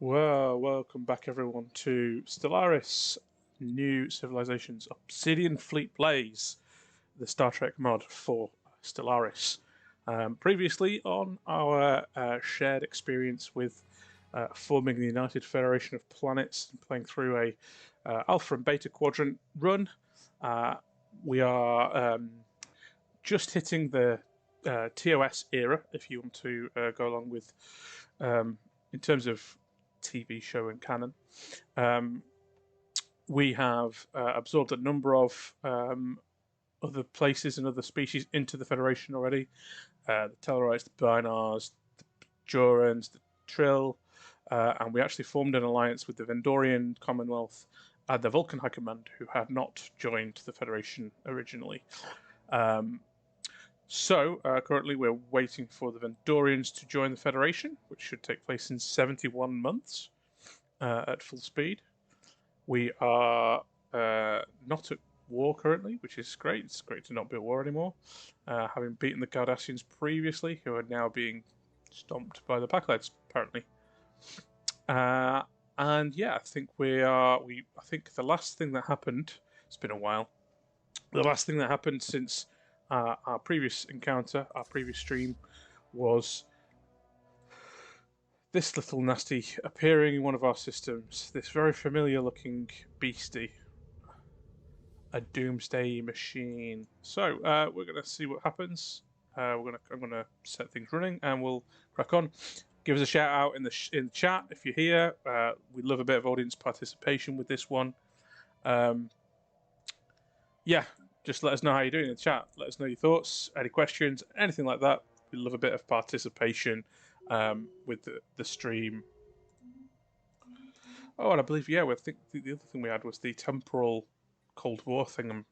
Well, welcome back everyone to Stellaris New Civilizations Obsidian Fleet Plays, the Star Trek mod for Stellaris. Previously on our shared experience with forming the United Federation of Planets and playing through a Alpha and Beta Quadrant run, we are just hitting the TOS era, if you want to go along with, in terms of TV show and canon. We have absorbed a number of other places and other species into the Federation already. The Tellarites, the Binars, the Jurans, the Trill, and we actually formed an alliance with the Vendorian Commonwealth and the Vulcan High Command, who had not joined the Federation originally. So currently we're waiting for the Vendorians to join the Federation, which should take place in 71 months at full speed. We are not at war currently, which is great. It's great to not be at war anymore, having beaten the Cardassians previously, who are now being stomped by the Packleads, apparently. And yeah, I think I think the last thing that happened, it's been a while, the last thing that happened since our previous encounter, our previous stream, was this little nasty appearing in one of our systems. This very familiar looking beastie. A Doomsday Machine. So we're going to see what happens. I'm going to set things running and we'll crack on. Give us a shout out in the chat if you're here. We'd love a bit of audience participation with this one. Yeah, just let us know how you're doing in the chat. Let us know your thoughts, any questions, anything like that. We'd love a bit of participation with the stream. Oh, and I believe, yeah, I think the other thing we had was the temporal Cold War thing,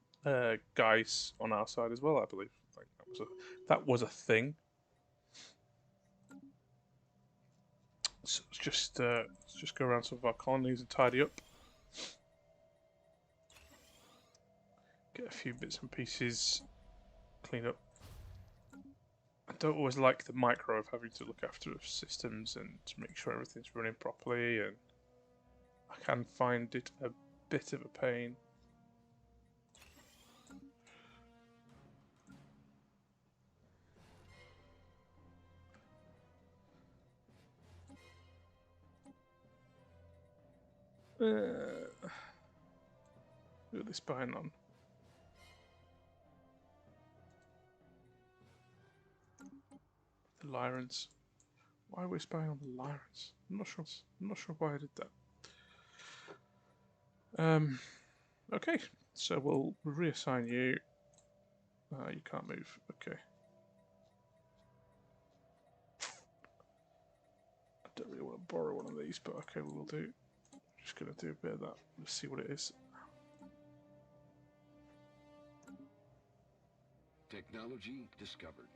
guys on our side as well, I believe. Like that was a thing. So let's just go around some of our colonies and tidy up. Get a few bits and pieces clean up. I don't always like the micro of having to look after systems and to make sure everything's running properly, and I can find it a bit of a pain. Look at this spying on. The Lyrans. Why are we spying on the Lyrans? I'm not sure why I did that. Okay, so we'll reassign you. You can't move. Okay. I don't really want to borrow one of these, but okay, we'll do. Just going to do a bit of that. Let's see what it is. Technology discovered.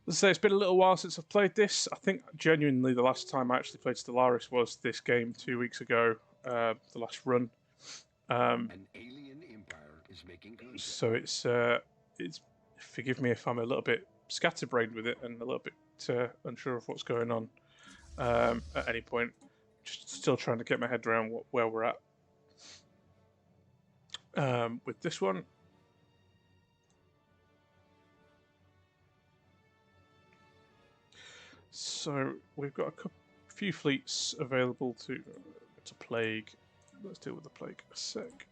Let's say it's been a little while since I've played this. I think genuinely the last time I actually played Stellaris was this game 2 weeks ago, the last run. An alien empire is making contact. So it's forgive me if I'm a little bit scatterbrained with it and a little bit unsure of what's going on at any point. Just still trying to get my head around where we're at with this one. So we've got a few fleets available to plague. Let's deal with the plague a sec.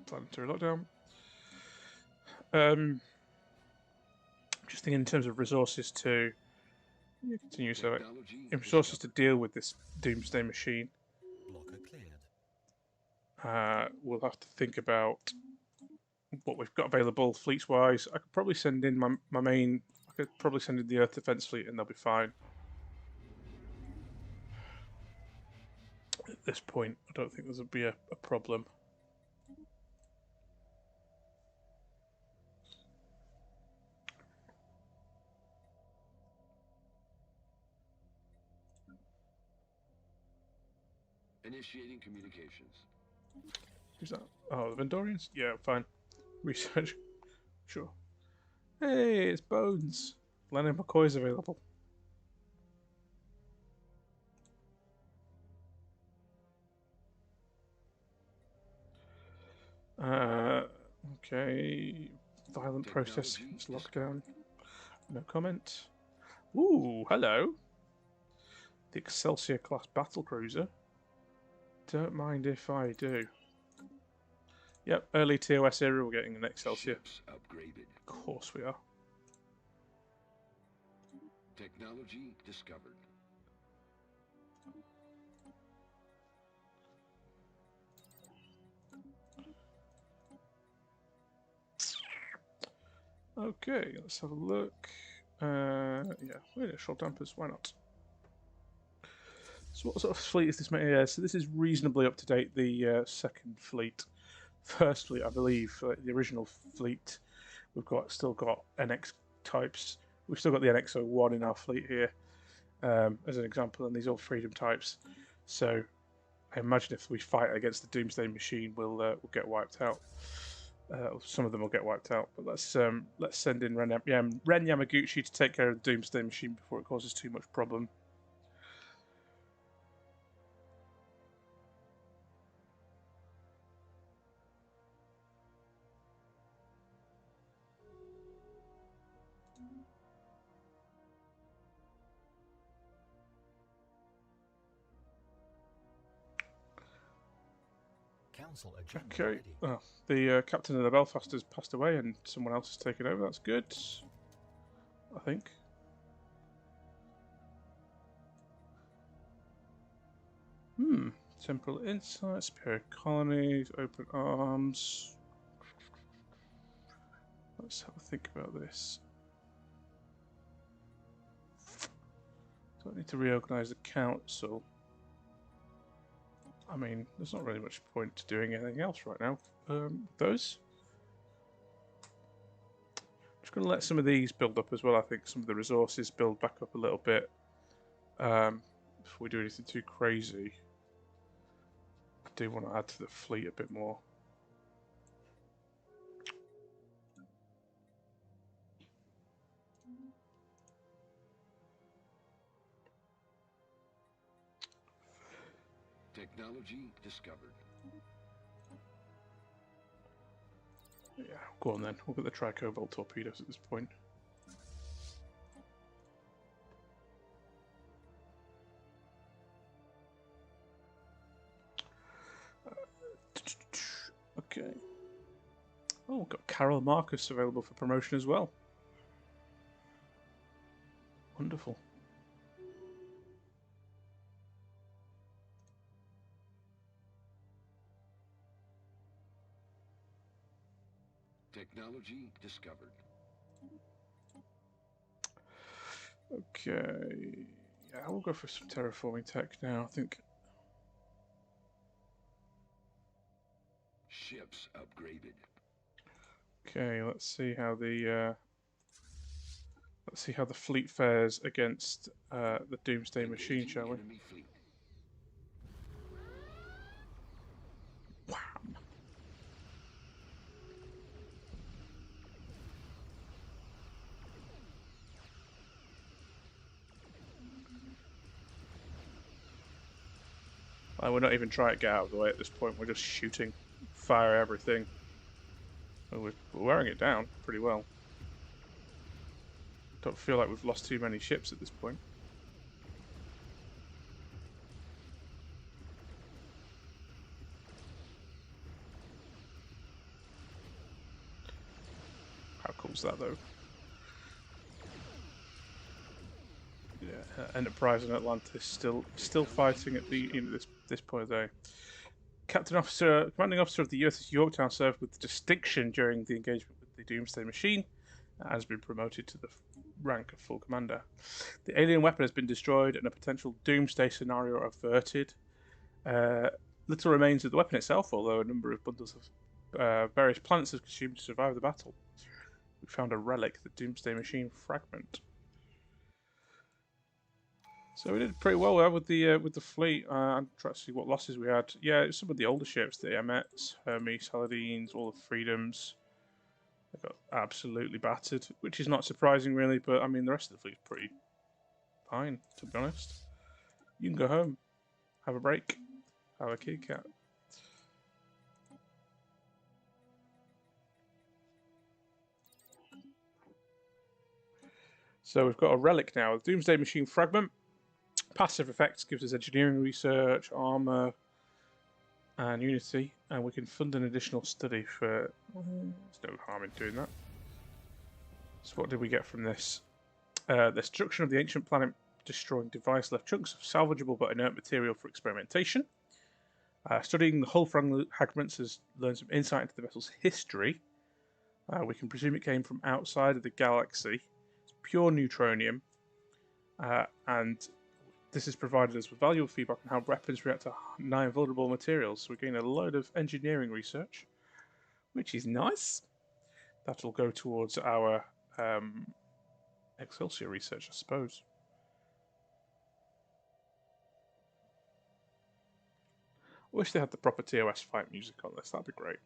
Planetary lockdown. Just thinking in terms of resources to continue. So resources to deal with this Doomsday Machine. Blocker cleared. We'll have to think about what we've got available fleets-wise. I could probably send in my main. I could probably send in the Earth Defense Fleet, and they'll be fine. At this point, I don't think there'll be a problem. Initiating communications. Who's that? Oh, the Vendorians? Yeah, fine. Research. Sure. Hey, it's Bones. Leonard McCoy's available. Okay. Violent process against lockdown. No comment. Ooh, hello. The Excelsior class battlecruiser. Don't mind if I do. Yep, early TOS era, we're getting an Excelsior. Ships upgraded. Of course we are. Technology discovered. Okay, let's have a look. Yeah, short dampers, why not? So what sort of fleet is this? Yeah, so this is reasonably up to date, the second fleet. First fleet, I believe, the original fleet, still got NX types. We've still got the NX-01 in our fleet here, as an example, and these are all Freedom types. So I imagine if we fight against the Doomsday Machine, we'll get wiped out. Some of them will get wiped out, but let's send in Ren Yamaguchi to take care of the Doomsday Machine before it causes too much problem. Okay. Oh, the captain of the Belfast has passed away, and someone else has taken over. That's good, I think. Temporal Insight, Spirit Colonies, Open Arms. Let's have a think about this. Do I need to reorganise the council? I mean, there's not really much point to doing anything else right now. Those. Just going to let some of these build up as well. I think some of the resources build back up a little bit before we do anything too crazy. I do want to add to the fleet a bit more. Technology discovered. Yeah, go on then. We'll get the Tricobalt torpedoes at this point. Okay. Oh, we've got Carol Marcus available for promotion as well. Wonderful. Technology discovered. Okay. Yeah, we'll go for some terraforming tech now, I think. Ships upgraded. Okay, let's see how the fleet fares against the Doomsday Machine, shall we? Wham! We're not even trying to get out of the way at this point. We're just shooting, fire everything. We're wearing it down pretty well. Don't feel like we've lost too many ships at this point. How cool's that, though? Yeah, Enterprise and Atlantis still fighting at the this point of the day. Commanding officer of the USS Yorktown served with distinction during the engagement with the Doomsday Machine, and has been promoted to the rank of full commander. The alien weapon has been destroyed and a potential doomsday scenario averted. Little remains of the weapon itself, although a number of bundles of various planets have consumed to survive the battle. We found a relic, the Doomsday Machine fragment. So we did pretty well with the fleet. I'm trying to see what losses we had. Yeah, some of the older ships, the Emmets, Hermes, Saladins, all the Freedoms. They got absolutely battered, which is not surprising really, but I mean the rest of the fleet's pretty fine, to be honest. You can go home, have a break, have a kitty cat. So we've got a relic now, the Doomsday Machine fragment. Passive effects gives us engineering research, armor, and unity, and we can fund an additional study for... there's no harm in doing that. So what did we get from this? The destruction of the ancient planet destroying device left chunks of salvageable but inert material for experimentation. Studying the hull fragments has learned some insight into the vessel's history. We can presume it came from outside of the galaxy. It's pure neutronium, and this has provided us with valuable feedback on how weapons react to nigh invulnerable materials. So we're getting a load of engineering research, which is nice. That'll go towards our Excelsior research, I suppose. I wish they had the proper TOS fight music on this, that'd be great.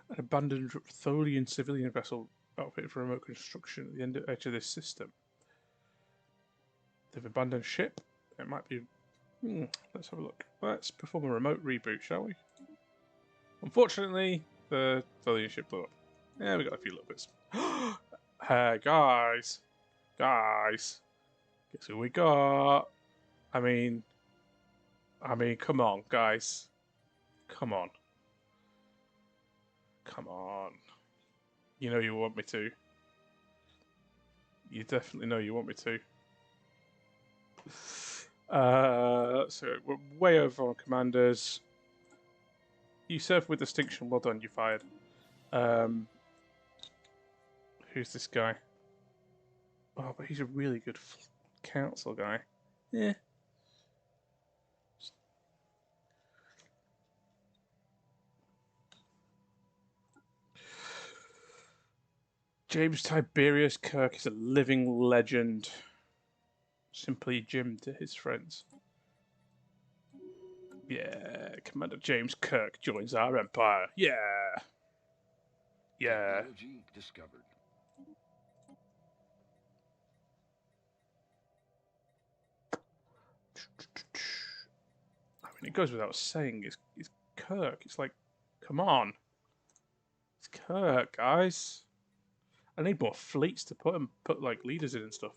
An abandoned Tholian civilian vessel outfitted for remote construction at the edge of this system. They've abandoned ship. It might be... let's have a look. Let's perform a remote reboot, shall we? Unfortunately, the Tholian ship blew up. Yeah, we got a few little bits. Hey, guys. Guys. Guess who we got? I mean, come on, guys. Come on. Come on. You know you want me to. You definitely know you want me to. So we're way over on commanders. You served with distinction. Well done. You fired. Who's this guy? Oh, but he's a really good council guy. Yeah. James Tiberius Kirk is a living legend. Simply Jim to his friends. Yeah, Commander James Kirk joins our empire. Yeah. Yeah. Technology discovered. I mean, it goes without saying, it's Kirk. It's like, come on. It's Kirk, guys. I need more fleets to put like leaders in and stuff.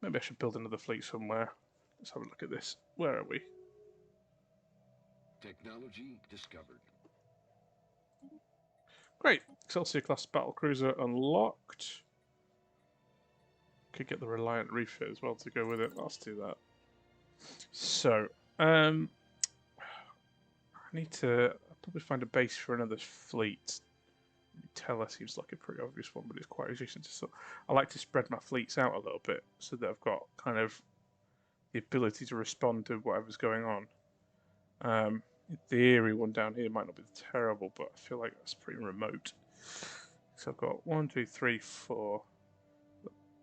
Maybe I should build another fleet somewhere. Let's have a look at this. Where are we? Technology discovered. Great. Excelsior class battlecruiser unlocked. Could get the Reliant refit as well to go with it. Let's do that. So, I need to probably find a base for another fleet. Teller seems like a pretty obvious one, but it's quite adjacent to. So, I like to spread my fleets out a little bit so that I've got kind of the ability to respond to whatever's going on. In theory, one down here might not be terrible, but I feel like that's pretty remote. So I've got 1, 2, 3, 4.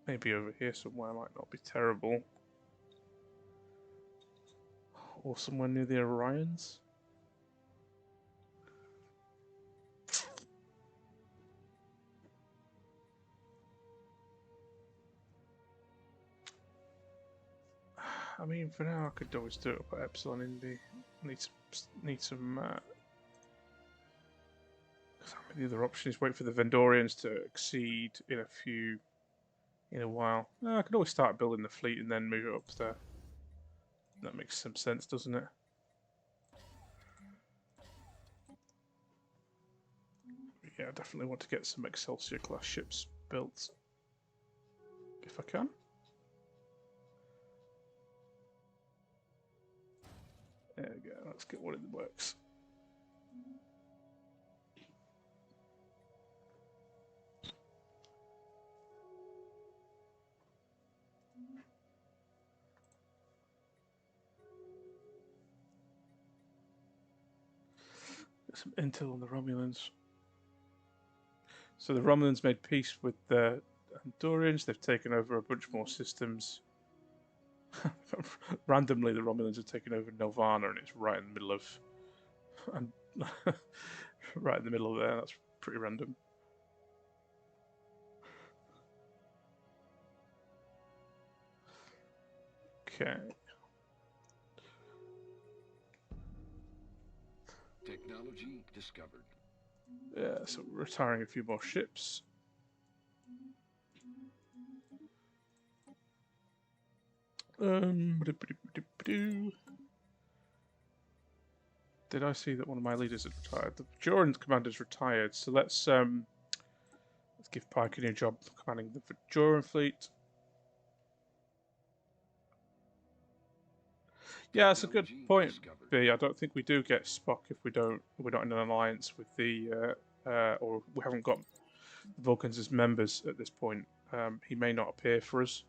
Maybe over here somewhere might not be terrible. Or somewhere near the Orions. I mean, for now I could always do it up at Epsilon Indy. Need some. The other option is wait for the Vendorians to exceed in a while. I could always start building the fleet and then move it up there. That makes some sense, doesn't it? Yeah, I definitely want to get some Excelsior class ships built if I can. There we go. Let's get one in the works. Get some intel on the Romulans. So the Romulans made peace with the Andorians, they've taken over a bunch more systems. Randomly, the Romulans have taken over Nelvana, and it's right in the middle of, and right in the middle of there. That's pretty random. Okay. Technology discovered. Yeah, so we're retiring a few more ships. Did I see that one of my leaders had retired? The Bajoran commander's retired, so let's give Pike a new job commanding the Bajoran fleet. Yeah, that's a good point, B. I don't think we do get Spock if we're not in an alliance with the or we haven't got the Vulcans as members at this point. He may not appear for us,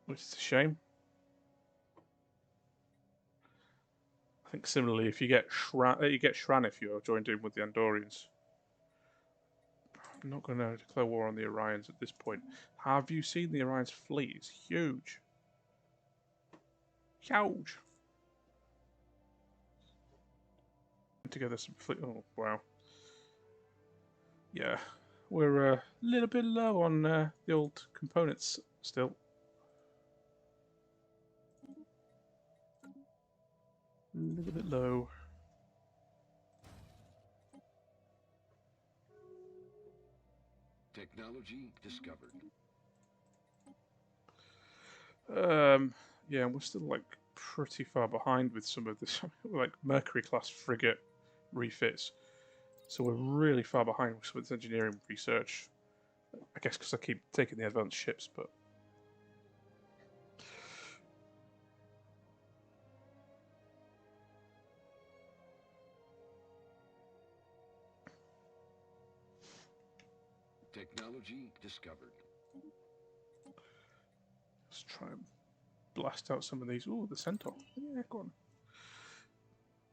which is a shame. I think similarly, if you get Shran if you're joined in with the Andorians. I'm not going to declare war on the Orions at this point. Have you seen the Orion's fleet? It's huge. Huge. Put together some fleet. Oh, wow. Yeah, we're a little bit low on the old components still. A little bit low. Technology discovered. Yeah, we're still like pretty far behind with some of this, like Mercury class frigate refits. So we're really far behind with some of this engineering research. I guess because I keep taking the advanced ships, but Technology discovered. let's try and blast out some of these. Ooh, the Centaur. Yeah, go on.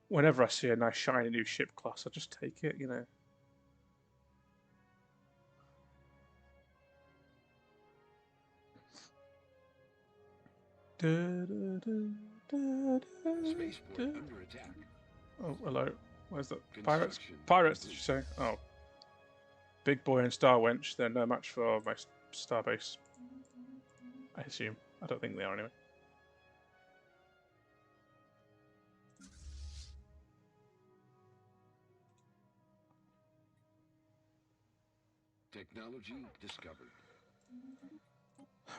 Whenever I see a nice shiny new ship class, I just take it, you know. Spaceport under attack. Oh, hello. Where's that? Pirates? Pirates, did you say? Oh. Big boy and Star Wench, they're no match for my starbase. I assume. I don't think they are anyway. Technology discovered.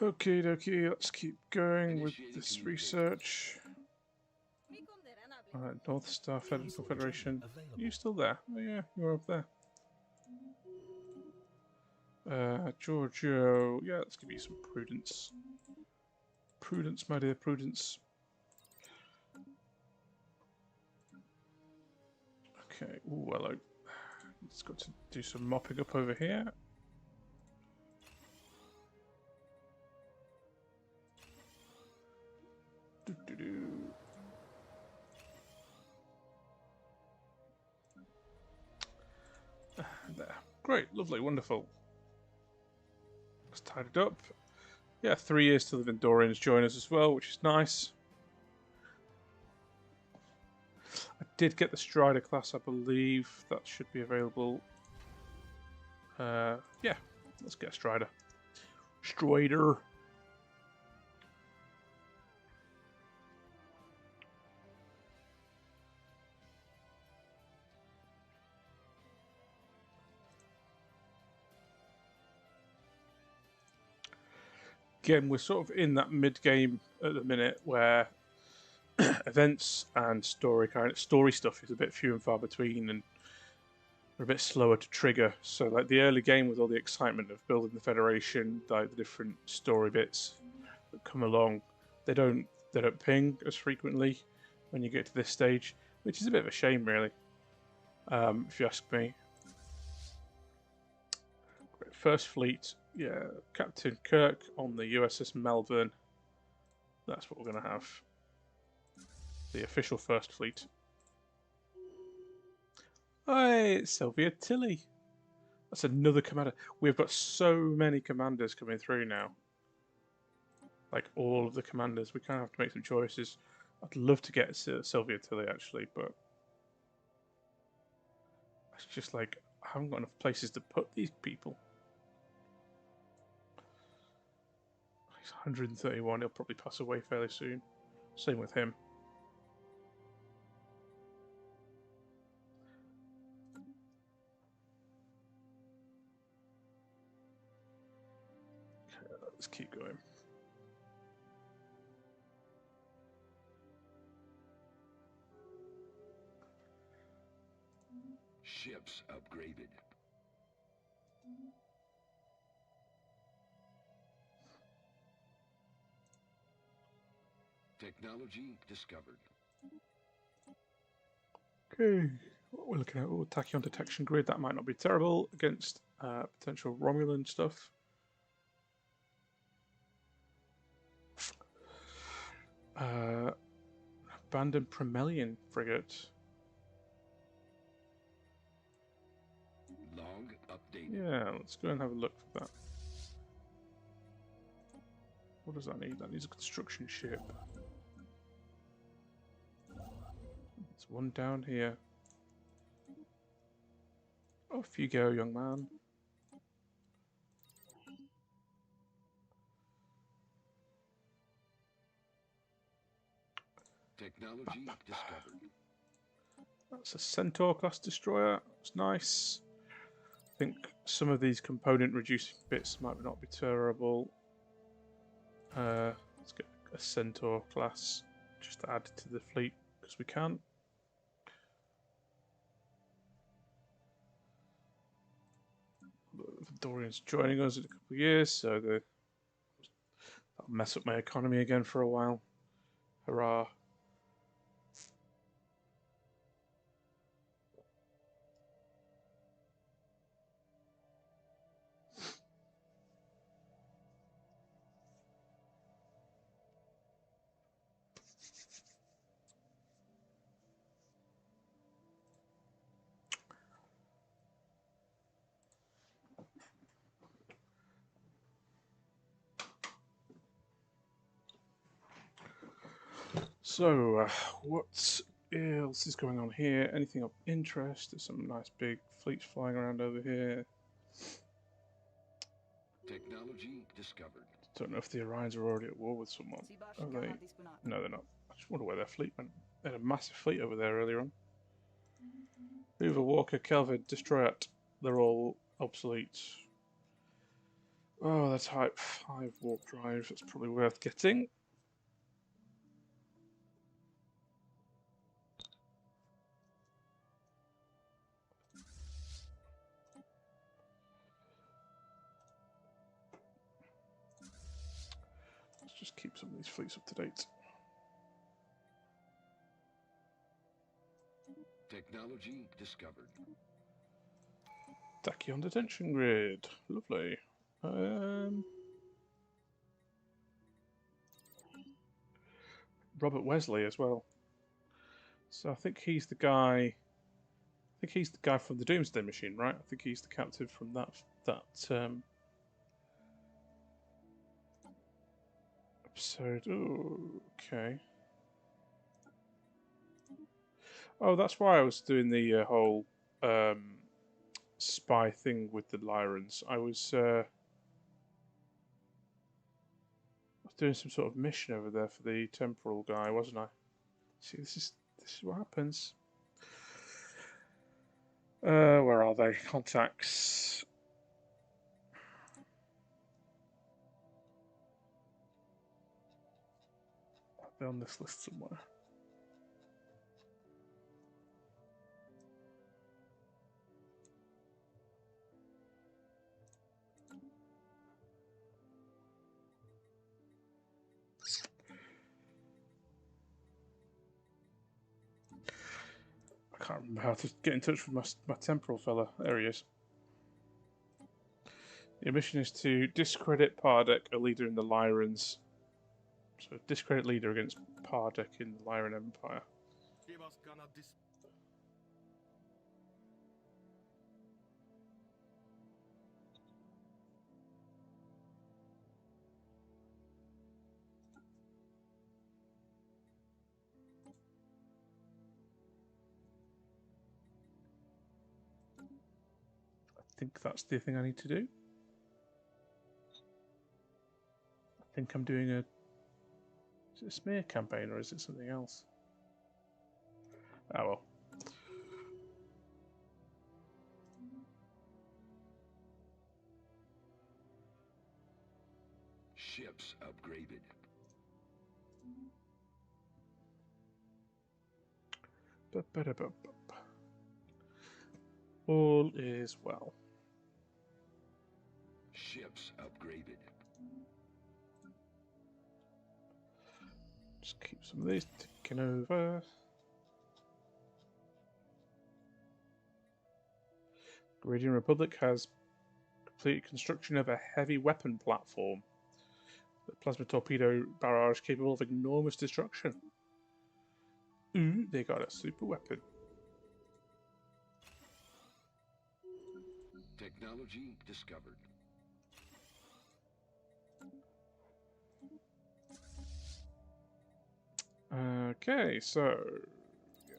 Okie dokie, let's keep going with this research. Alright, North Star Federal Federation. Are you still there? Oh yeah, you're up there. Giorgio. Yeah, let's give you some prudence. Prudence, my dear, prudence. Okay, ooh, hello. Let's got to do some mopping up over here. There. Great, lovely, wonderful. Let's tidy it up. Yeah, 3 years till the Vendorians join us as well, which is nice. I did get the Strider class, I believe. That should be available. Yeah, let's get a Strider. Strider. Again, we're sort of in that mid-game at the minute where events and story stuff is a bit few and far between, and are a bit slower to trigger. So, like the early game with all the excitement of building the Federation, like the different story bits that come along, they don't ping as frequently when you get to this stage, which is a bit of a shame, really, if you ask me. First Fleet, yeah, Captain Kirk on the USS Melbourne. That's what we're going to have. The official First Fleet. Hey, it's Sylvia Tilly. That's another commander. We've got so many commanders coming through now. Like all of the commanders, we kind of have to make some choices. I'd love to get Sylvia Tilly actually, but it's just like I haven't got enough places to put these people. He's 131. He'll probably pass away fairly soon. Same with him. Okay, let's keep going. Ships upgraded. Technology discovered. Okay, what we're looking at, oh, tachyon detection grid. That might not be terrible against potential Romulan stuff. Abandoned Promelian frigate. Log updated. Yeah, let's go and have a look for that. What does that need? That needs a construction ship. There's one down here. Off you go, young man. Technology discovered. That's a Centaur class destroyer. It's nice. I think some of these component reducing bits might not be terrible. Let's get a Centaur class just to add to the fleet because we can. Dorian's joining us in a couple of years, so that'll mess up my economy again for a while. Hurrah. So, what else is going on here? Anything of interest? There's some nice big fleets flying around over here. Technology discovered. Don't know if the Orions are already at war with someone. Are they? No, they're not. I just wonder where their fleet went. They had a massive fleet over there earlier on. Hoover, Walker, Kelvin, Destroyat. They're all obsolete. Oh, that's Type 5 warp drive. That's probably worth getting. Let's just keep some of these fleets up to date. Technology discovered. Tachyon detention grid. Lovely. Robert Wesley as well. So I think he's the guy. I think he's the guy from the Doomsday Machine, right? I think he's the captive from that episode. Oh, okay. Oh, that's why I was doing the whole spy thing with the Lyrans. I was doing some sort of mission over there for the temporal guy, wasn't I? See, this is what happens. Where are they? Contacts. They're on this list somewhere. I can't remember how to get in touch with my temporal fella. There he is. Your mission is to discredit Pardek, a leader in the Lyrans. So discredit leader against Pardek in the Lyran Empire. think that's the thing I need to do. I think I'm doing a... Is it a smear campaign or is it something else? Oh well. Ships upgraded. All is well. Ships upgraded. Just keep some of these ticking over. Gradient Republic has completed construction of a heavy weapon platform. The plasma torpedo barrage capable of enormous destruction. Ooh, they got a super weapon. Technology discovered. Okay, so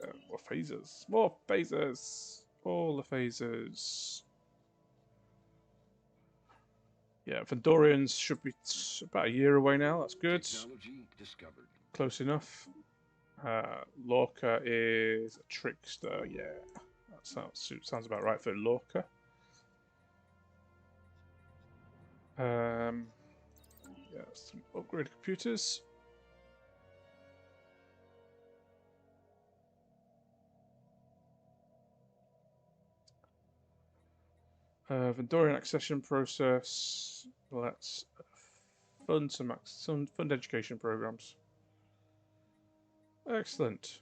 yeah, more phasers. More phasers! All the phasers. Yeah, Vandorians should be about a year away now. That's good. Technology discovered. Close enough. Lorca is a trickster. Yeah, that sounds about right for Lorca. Yeah, some upgraded computers. Vandorian accession process. Let's fund some fund education programs. Excellent.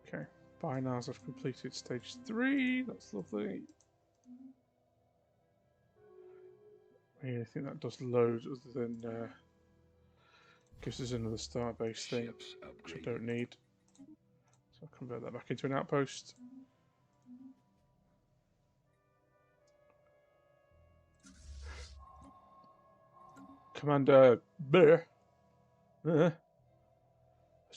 Okay, binars have completed stage 3. That's lovely. Yeah, I think that does loads other than gives us another starbase thing, which I don't need. So I'll convert that back into an outpost. Commander Bear has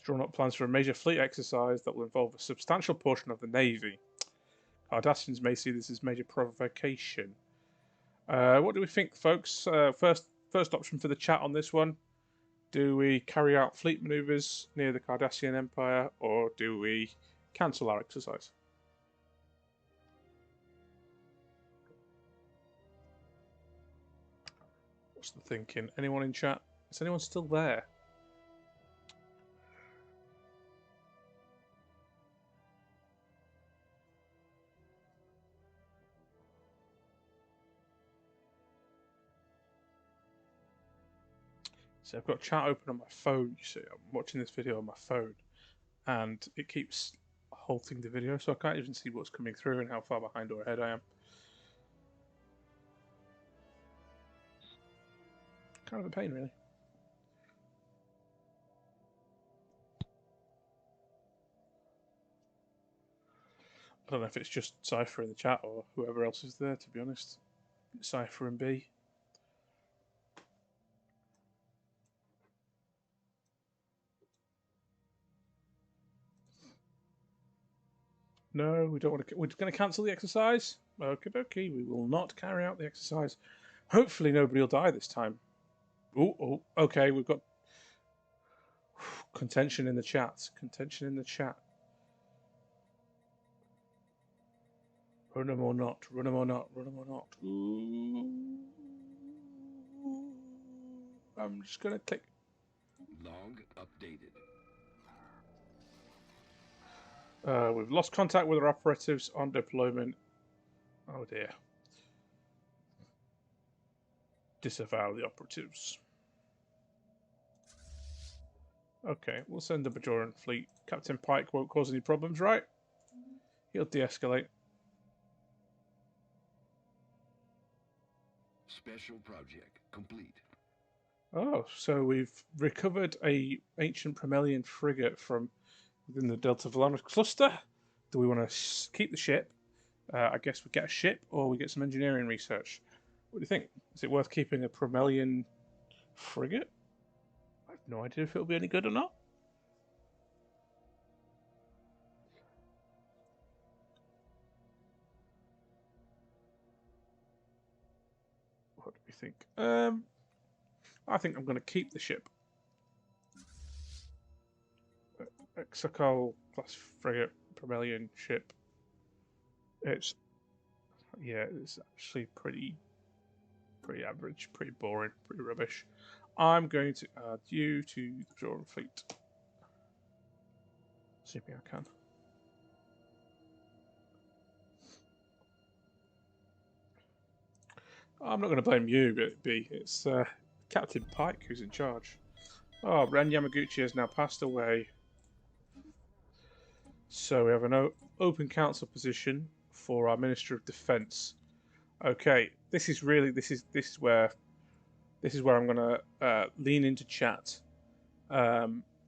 drawn up plans for a major fleet exercise that will involve a substantial portion of the Navy. Cardassians may see this as major provocation. What do we think, folks? First option for the chat on this one. Do we carry out fleet maneuvers near the Cardassian Empire, or do we cancel our exercise? What's the thinking? Anyone in chat? Is anyone still there? So I've got chat open on my phone. You see, I'm watching this video on my phone, and it keeps halting the video, so I can't even see what's coming through and how far behind or ahead I am. Kind of a pain, really. I don't know if it's just Cypher in the chat or whoever else is there, to be honest. Cypher and B. No, we don't want to. We're going to cancel the exercise. Okie dokie. We will not carry out the exercise. Hopefully, nobody will die this time. Oh, okay. We've got contention in the chat. Contention in the chat. Run them or not. Run them or not. Run them or not. Ooh. I'm just going to click. Log updated. We've lost contact with our operatives on deployment. Oh dear. Disavow the operatives. Okay, we'll send the Bajoran fleet. Captain Pike won't cause any problems, right? He'll de-escalate. Special project complete. Oh, so we've recovered a ancient Promelian frigate from within the Delta Valaris cluster. Do we want to keep the ship? I guess we get a ship or we get some engineering research. What do you think? Is it worth keeping a Promelian frigate? I have no idea if it'll be any good or not. What do we think? I think I'm going to keep the ship. Exocol class frigate, Promelian ship. It's actually pretty average, pretty boring, pretty rubbish. I'm going to add you to the Obsidian Fleet. Assuming I can. I'm not going to blame you, it's Captain Pike who's in charge. Oh, Ren Yamaguchi has now passed away. So we have an open council position for our Minister of Defence. Okay, this is where I'm going to lean into chat.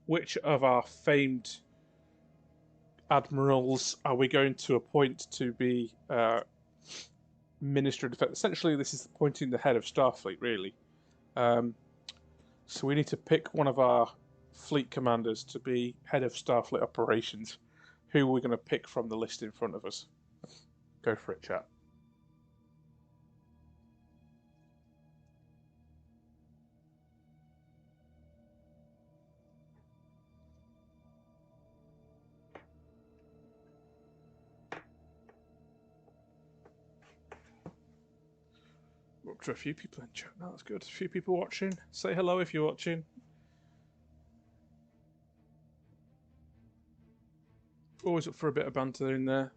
Which of our famed admirals are we going to appoint to be Minister of Defence? Essentially, this is appointing the head of Starfleet, really. So we need to pick one of our fleet commanders to be head of Starfleet operations. Who are we going to pick from the list in front of us? Go for it, chat. We're up to a few people in chat now. That's good. A few people watching. Say hello if you're watching. Always up for a bit of banter in there.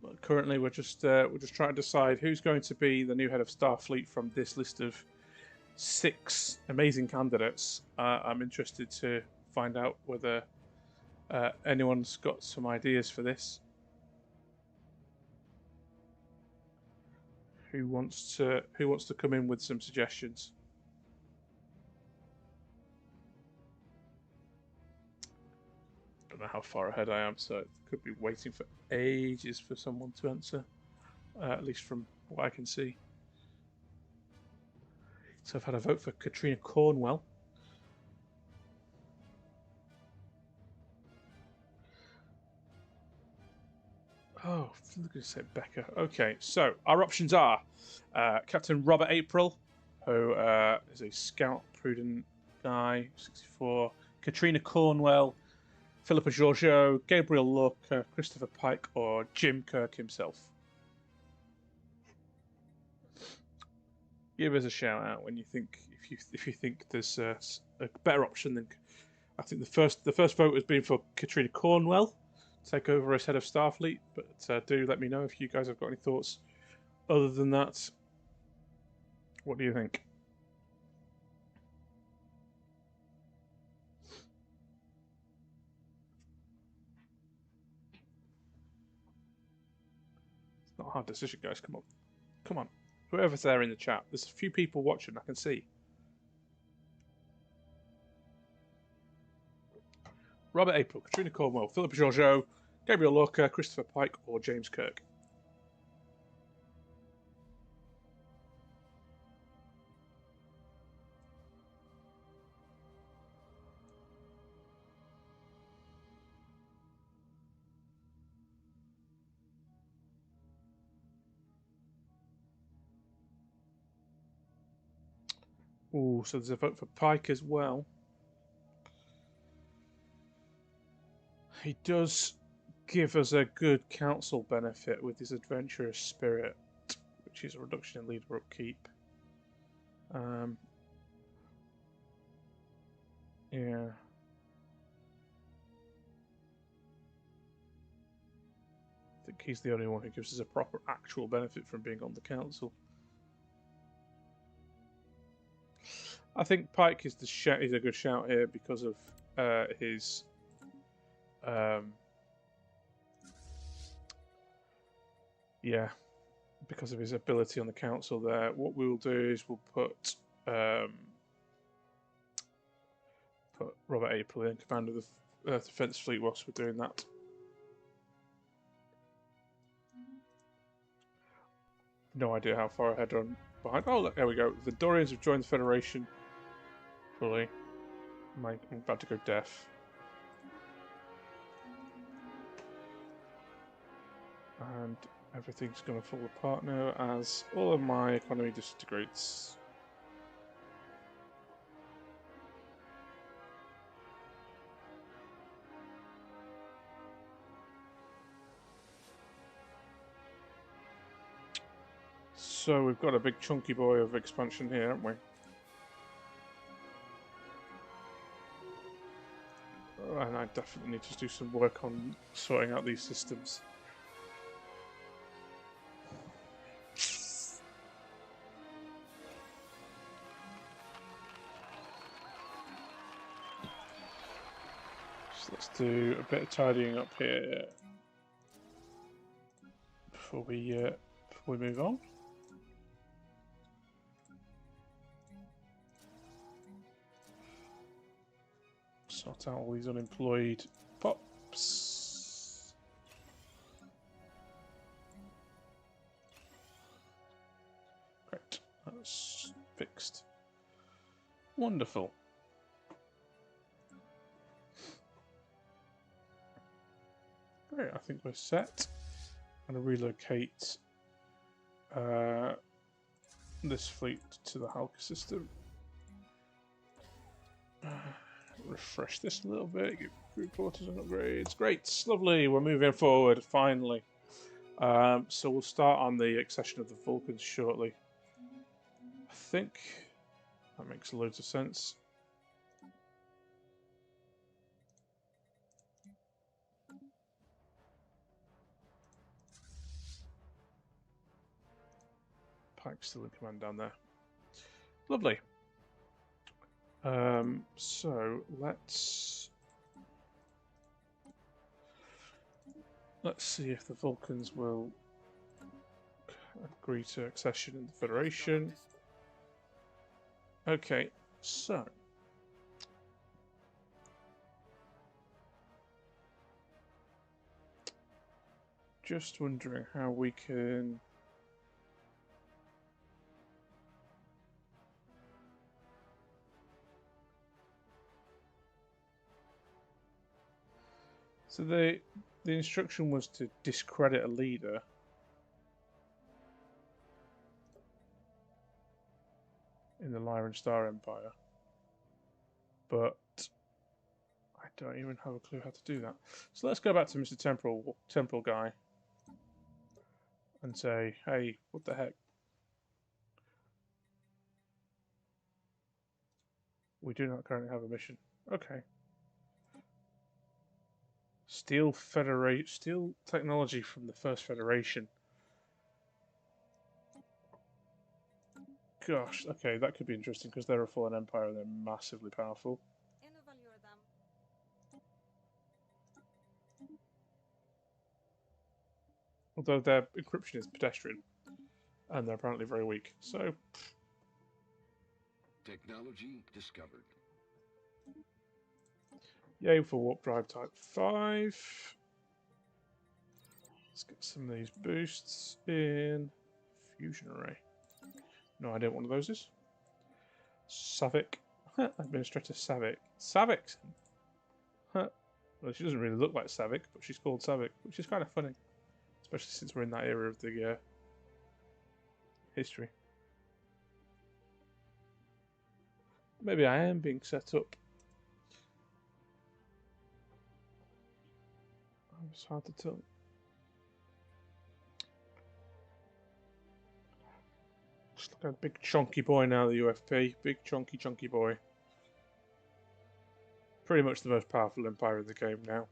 But currently, we're just trying to decide who's going to be the new head of Starfleet from this list of 6 amazing candidates. I'm interested to find out whether anyone's got some ideas for this. Who wants to come in with some suggestions? I don't know how far ahead I am, so it could be waiting for ages for someone to answer, at least from what I can see. So I've had a vote for Katrina Cornwell. Oh, I'm going to say Becca. Okay, so our options are Captain Robert April, who is a scout, prudent guy, 64. Katrina Cornwell, Philippa Georgiou, Gabriel Lorca, Christopher Pike, or Jim Kirk himself. Give us a shout out when you think if you think there's a better option than. I think the first vote has been for Katrina Cornwell to take over as head of Starfleet, but do let me know if you guys have got any thoughts other than that. What do you think? It's not a hard decision, guys. Come on. Come on. Whoever's there in the chat. There's a few people watching, I can see. Robert April, Katrina Cornwell, Philippa Georgiou, Gabriel Lorca, Christopher Pike, or James Kirk. Ooh, so there's a vote for Pike as well. He does give us a good council benefit with his adventurous spirit, which is a reduction in leader upkeep. Yeah. I think he's the only one who gives us a proper actual benefit from being on the council. I think Pike is a good shout here because of his because of his ability on the council there. What we'll do is we'll put put Robert April in command of the Earth Defence Fleet whilst we're doing that. No idea how far ahead I'm behind. Oh, look, there we go. The Dorians have joined the Federation fully. I'm about to go deaf. And everything's going to fall apart now as all of my economy disintegrates. So we've got a big chunky boy of expansion here, haven't we? And I definitely need to do some work on sorting out these systems. So let's do a bit of tidying up here before we move on. Sort out all these unemployed pops. Great, that's fixed. Wonderful. Great, I think we're set. I'm going to relocate this fleet to the Halka system. Refresh this a little bit, give group quarters and upgrades. Great, lovely, we're moving forward, finally. So we'll start on the accession of the Vulcans shortly. I think that makes loads of sense. Pike's still in command down there. Lovely. So let's see if the Vulcans will agree to accession in the Federation. Okay, so just wondering how we can so the instruction was to discredit a leader. In the Lyran Star Empire. But I don't even have a clue how to do that. So let's go back to Mr. Temporal guy and say, hey, what the heck? We do not currently have a mission. Okay. Steal technology from the First Federation. Gosh, okay, that could be interesting because they're a fallen empire and they're massively powerful. Although their encryption is pedestrian and they're apparently very weak. So technology discovered. Yay for warp drive type 5. Let's get some of these boosts in. Fusion array. No idea what one of those is. Savick. Administrator Savick. Savick! Huh. Well, she doesn't really look like Savick, but she's called Savick, which is kind of funny. Especially since we're in that era of the history. Maybe I am being set up. It's hard to tell. Looks like a big chunky boy now, the UFP. Big chunky boy. Pretty much the most powerful empire in the game now.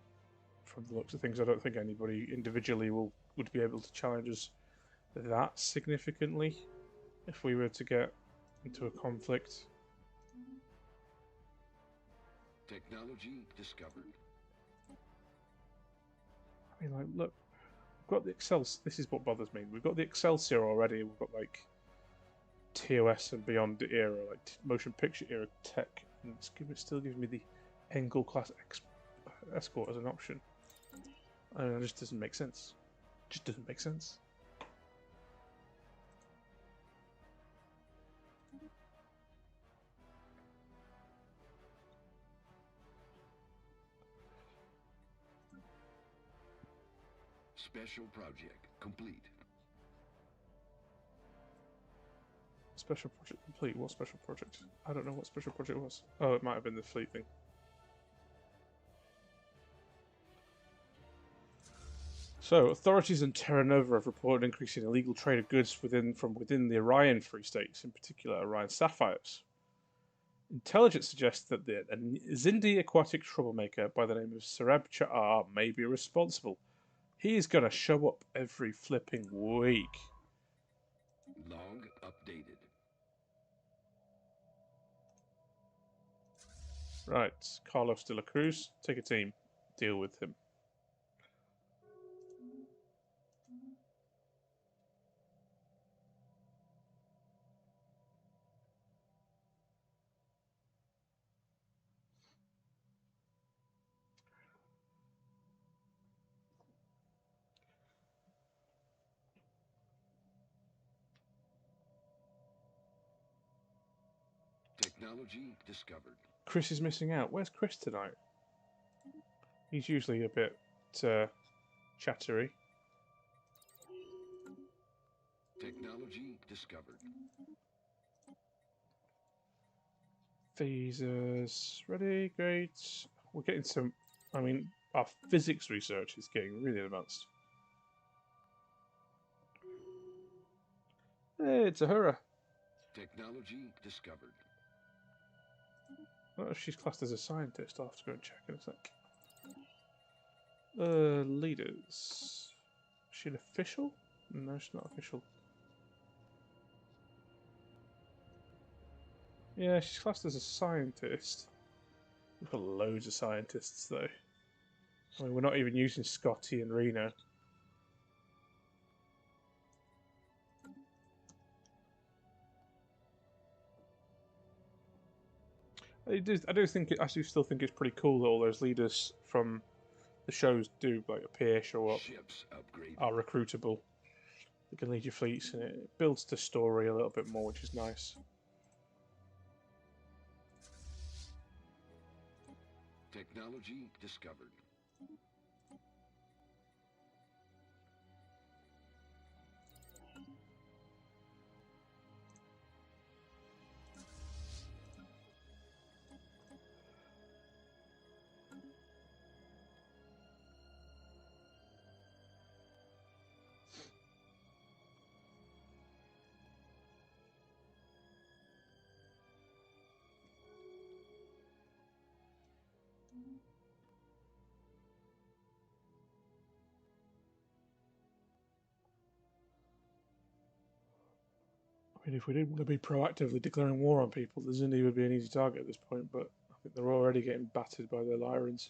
From the looks of things, I don't think anybody individually would be able to challenge us that significantly if we were to get into a conflict. Technology discovered. I mean, like, look, we've got the this is what bothers me. We've got the Excelsior already. We've got like TOS and beyond era, like motion picture era tech and still gives me the Engel class escort as an option. I mean, it just doesn't make sense. Just doesn't make sense. Special project complete. Special project complete. What special project? I don't know what special project was. Oh, it might have been the fleet thing. So, authorities in Terra Nova have reported increasing illegal trade of goods from within the Orion Free States, in particular Orion Sapphires. Intelligence suggests that a Zindi aquatic troublemaker by the name of Sarab Cha'ar may be responsible. He's gonna show up every flipping week. Log updated. Right, Carlos de la Cruz, take a team, deal with him. Technology discovered. Chris is missing out. Where's Chris tonight? He's usually a bit chattery. Technology discovered. Phasers. Ready? Great. We're getting some... I mean, our physics research is getting really advanced. Hey, it's a Uhura. Technology discovered. I don't know if she's classed as a scientist. I'll have to go and check in a sec. Leaders. Is she an official? No, she's not official. Yeah, she's classed as a scientist. We've got loads of scientists, though. I mean, we're not even using Scotty and Rena. I do still think it's pretty cool that all those leaders from the shows do like appear, show up, Ships upgraded. are recruitable. They can lead your fleets, and it builds the story a little bit more, which is nice. Technology discovered. I mean, if we didn't want to be proactively declaring war on people, the Zindi would be an easy target at this point, but I think they're already getting battered by the Lyrans.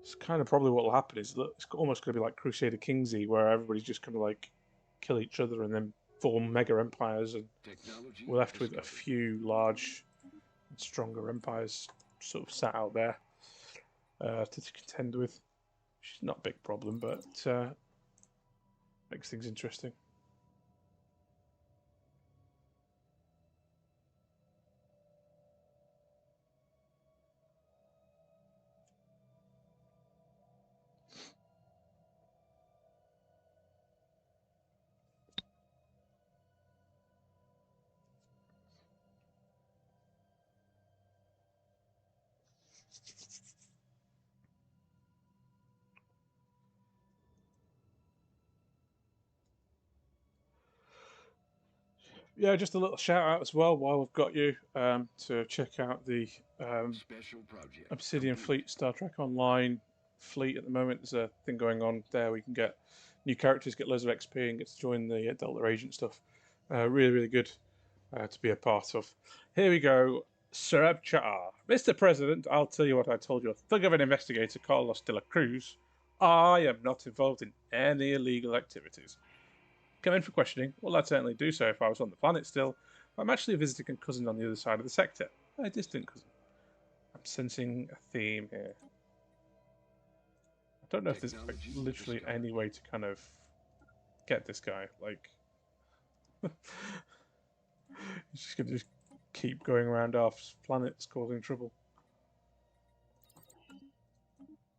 It's kind of probably what will happen is that it's almost going to be like Crusader Kingsley, where everybody's just going to like kill each other and then form mega empires, and we're left with a few large and stronger empires sort of sat out there to contend with. Which is not a big problem, but makes things interesting. Yeah, just a little shout out as well while we've got you to check out the Special project Obsidian complete. Fleet Star Trek Online fleet at the moment. There's a thing going on there. We can get new characters, get loads of XP, and get to join the Delta Agent stuff. Really, really good to be a part of. Here we go. Sarab Cha'ar. Mr. President, I'll tell you what I told your thug of an investigator, Carlos de la Cruz. I am not involved in any illegal activities. Come in for questioning? Well, I'd certainly do so if I was on the planet still. I'm actually visiting a cousin on the other side of the sector. A distant cousin. I'm sensing a theme here. I don't know if there's like, literally any way to kind of get this guy. Like, he's just gonna just keep going around our planets causing trouble. I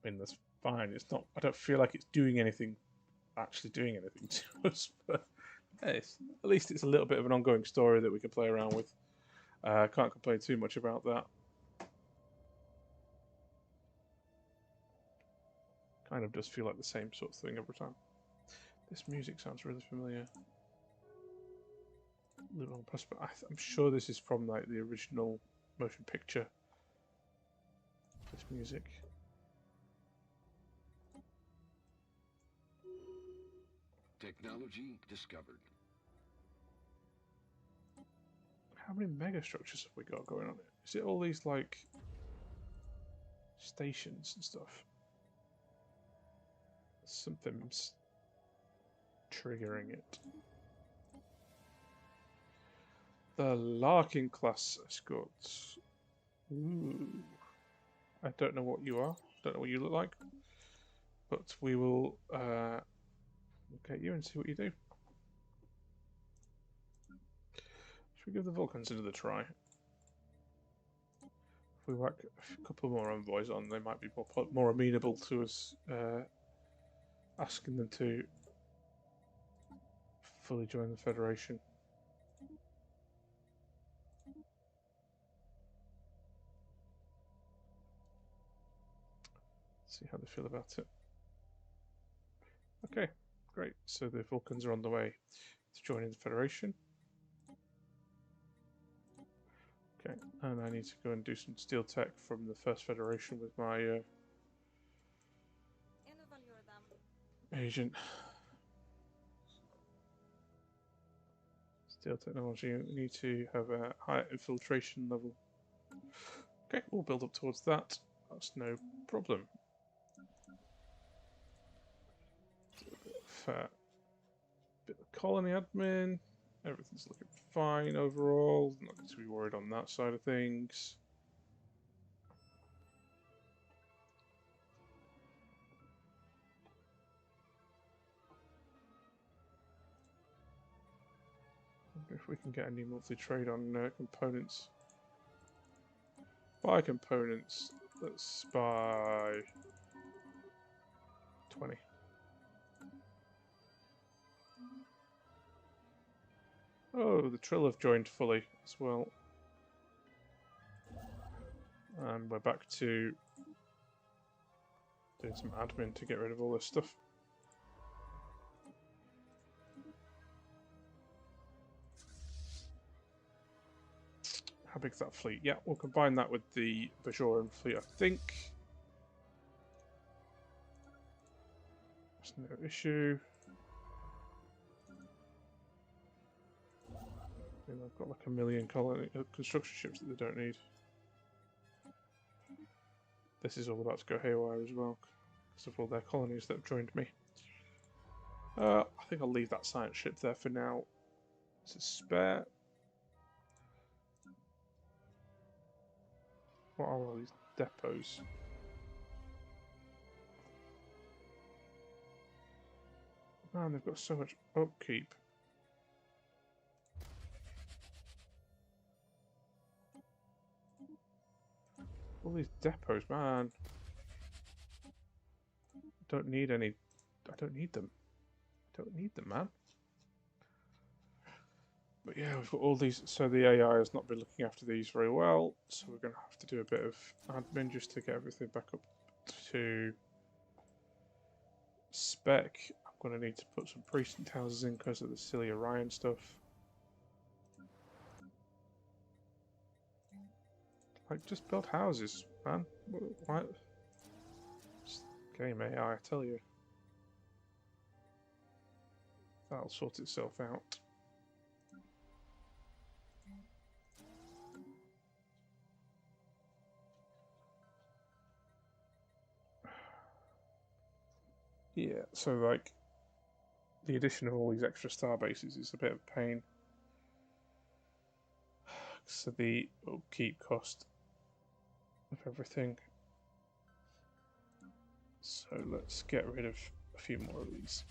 mean, that's fine. It's not. I don't feel like it's doing anything, actually doing anything to us. But hey, at least it's a little bit of an ongoing story that we can play around with. Can't complain too much about that. Kind of does feel like the same sort of thing every time. This music sounds really familiar. I'm sure this is from like the original motion picture. This music. Technology discovered. How many mega structures have we got going on here? Is it all these like stations and stuff? Something's triggering it. The Larkin class escorts. Ooh. I don't know what you are. Don't know what you look like. But we will look at you and see what you do. Should we give the Vulcans another try? If we whack a couple more envoys on, they might be more amenable to us asking them to fully join the Federation. See how they feel about it. Okay, great. So the Vulcans are on the way to joining the Federation. Okay, and I need to go and do some steel tech from the First Federation with my agent. Steel technology, we need to have a higher infiltration level. Okay, we'll build up towards that. That's no problem. Bit of colony admin. Everything's looking fine overall. Not going to be worried on that side of things. Wonder if we can get any monthly trade on components. Buy components. Let's buy 20. Oh, the Trill have joined fully as well. And we're back to doing some admin to get rid of all this stuff. How big's that fleet? Yeah, we'll combine that with the Bajoran fleet, I think. That's no issue. I've got like a million construction ships that they don't need. This is all about to go haywire as well, because of all their colonies that have joined me. I think I'll leave that science ship there for now. It's a spare. What are all these depots? Man, they've got so much upkeep. All these depots, man. Don't need any. I don't need them. I don't need them, man. But yeah, we've got all these. So the AI has not been looking after these very well. So we're going to have to do a bit of admin just to get everything back up to spec. I'm going to need to put some precinct houses in because of the silly Orion stuff. Like, just build houses, man. Why? Just game AI, I tell you. That'll sort itself out. Yeah, so like the addition of all these extra star bases is a bit of a pain. So the upkeep cost of everything. So let's get rid of a few more of these.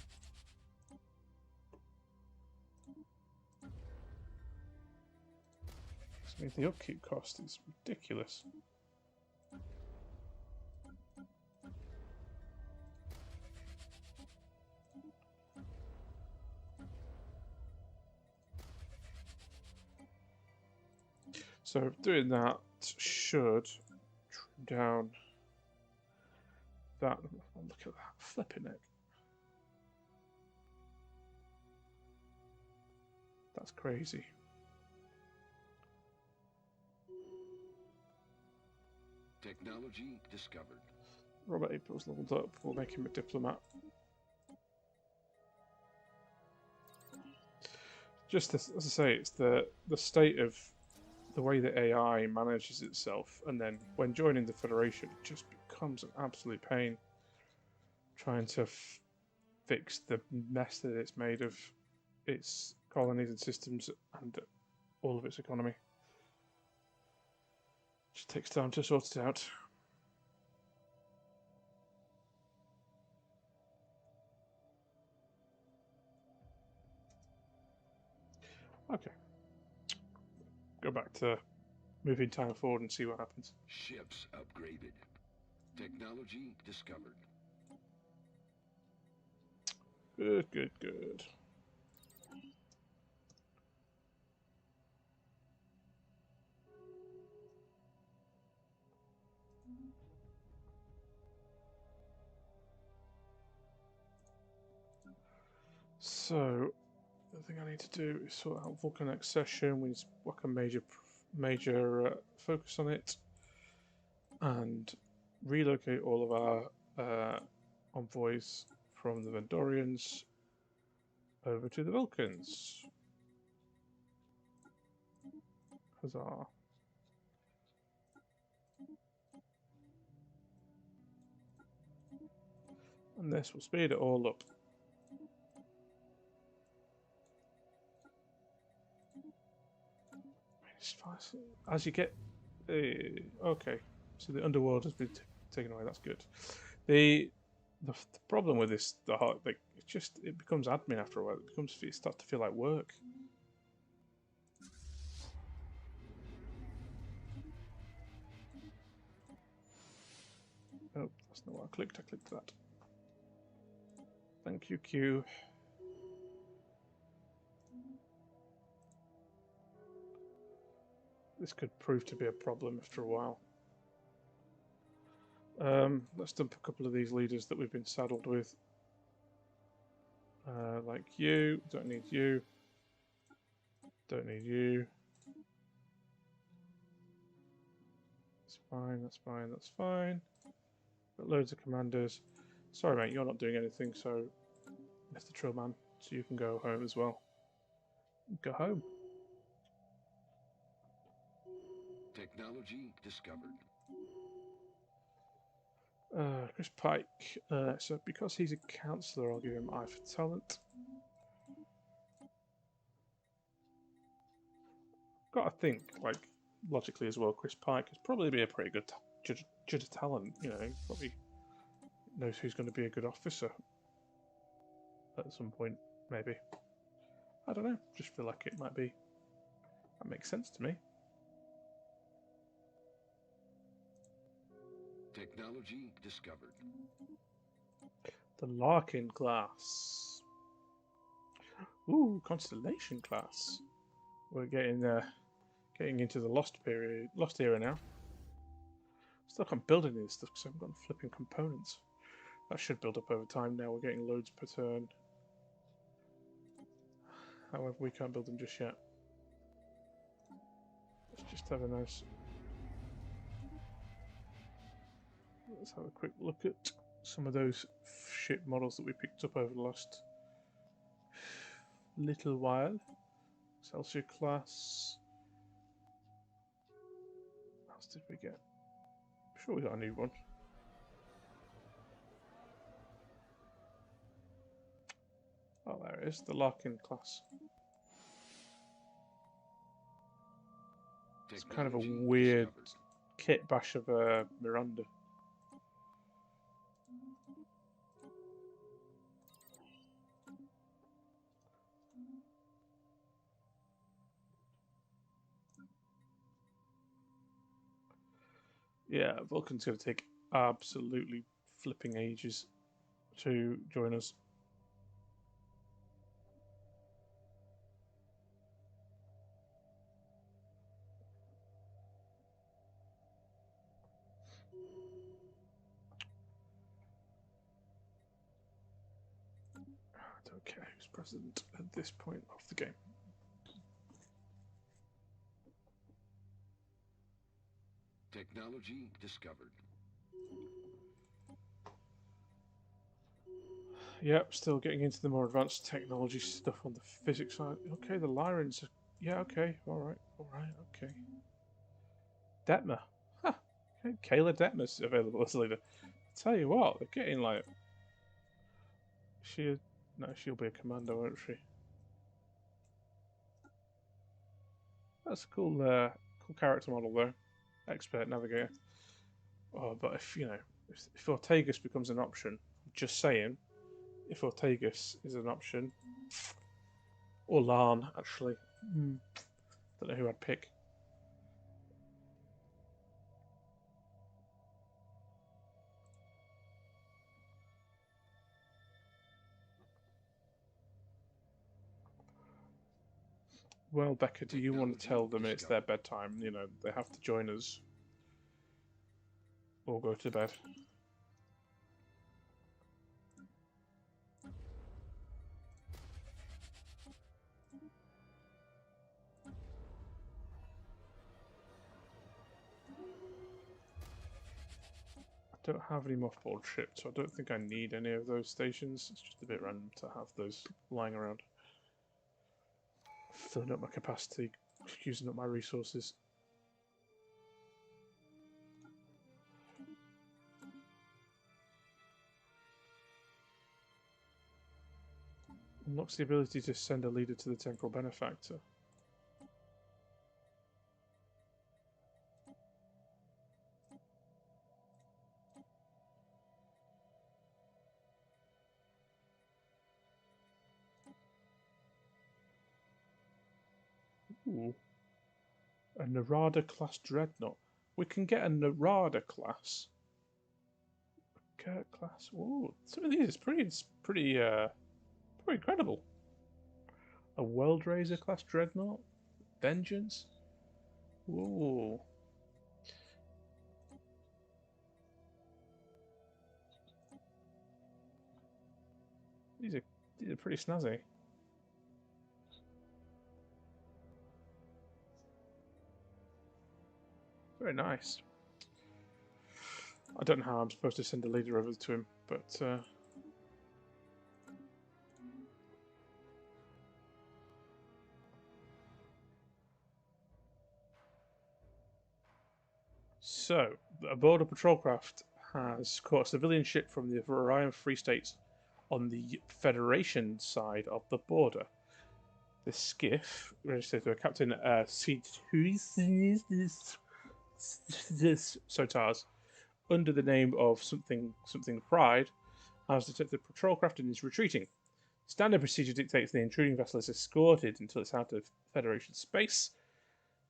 I mean, the upkeep cost is ridiculous. So doing that should trim down that. Oh, look at that, flipping it. That's crazy. Technology discovered. Robert April's leveled up. We'll make him a diplomat. Just as I say, it's the state of the way that AI manages itself, and then when joining the Federation, it just becomes an absolute pain trying to fix the mess that it's made of its colonies and systems and all of its economy. Just takes time to sort it out. Okay. Go back to moving time forward and see what happens. Ships upgraded. Technology discovered. Good, good, good. So, the thing I need to do is sort out Vulcan accession. We need to work a major focus on it, and relocate all of our envoys from the Vendorians over to the Vulcans. Huzzah. And this will speed it all up. As you get... okay, so the underworld has been taken away, that's good. The problem with this, like, it becomes admin after a while. It starts to feel like work. Oh, that's not what I clicked. I clicked that. Thank you, Q. This could prove to be a problem after a while. Let's dump a couple of these leaders that we've been saddled with. Like you. Don't need you. Don't need you. That's fine, that's fine, that's fine. Got loads of commanders. Sorry, mate, you're not doing anything, so Mr. Trillman, so you can go home as well. Go home. Technology discovered. Chris Pike. So because he's a councillor, I'll give him Eye for Talent. Got to think, like, logically as well, Chris Pike is probably be a pretty good judge of talent. You know, he probably knows who's going to be a good officer at some point, maybe. I don't know. Just feel like it might be. That makes sense to me. Technology discovered. The Larkin class. Ooh, Constellation class. We're getting into the lost era now. Stuck on building these stuff because I haven't got flipping components. That should build up over time now. We're getting loads per turn. However, we can't build them just yet. Let's just have a nice... Let's have a quick look at some of those ship models that we picked up over the last little while. Celsius class. What else did we get? I'm sure we got a new one. Oh, there it is, the Larkin class. It's kind of a Technology weird discovered. kit bash of Miranda. Yeah, Vulcan's going to take absolutely flipping ages to join us. I don't care who's president at this point of the game. Technology discovered. Yep, still getting into the more advanced technology stuff on the physics side. Okay, the Lyrans. Yeah, okay, alright, okay. Detmer. Huh. Okay, Kayla Detmer's available as leader. Tell you what, they're getting like. She'll be a commander, won't she? That's a cool character model though. Expert navigator. Oh, but if Ortegas becomes an option, just saying, if Ortegas is an option, or Larn actually, don't know who I'd pick. Well, Becca, do you want to tell them it's their bedtime? You know, they have to join us or go to bed. I don't have any mothballed ships, so I don't think I need any of those stations. It's just a bit random to have those lying around. Filling up my capacity, using up my resources. Unlocks the ability to send a leader to the temporal benefactor. Ooh. A Narada class dreadnought. We can get a Narada class. Kurt class. Ooh, some of these is pretty incredible. A World Razor class dreadnought. Vengeance. Ooh. These are pretty snazzy. Very nice. I don't know how I'm supposed to send a leader over to him, but so a border patrol craft has caught a civilian ship from the Orion Free States on the Federation side of the border. The skiff, registered to a Captain Sotars, under the name of something Pride, has detected patrol craft and is retreating. Standard procedure dictates the intruding vessel is escorted until it's out of Federation space.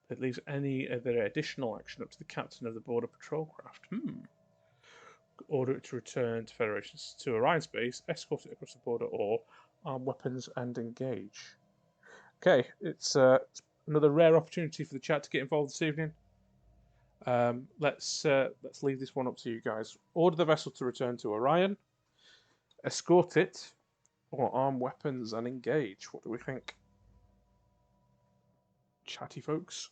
It leaves any other additional action up to the captain of the border patrol craft. Order it to return to Federation to Orion space, escort it across the border, or arm weapons and engage. Okay, it's another rare opportunity for the chat to get involved this evening. Let's leave this one up to you guys. Order the vessel to return to Orion, escort it, or arm weapons and engage. What do we think? Chatty folks.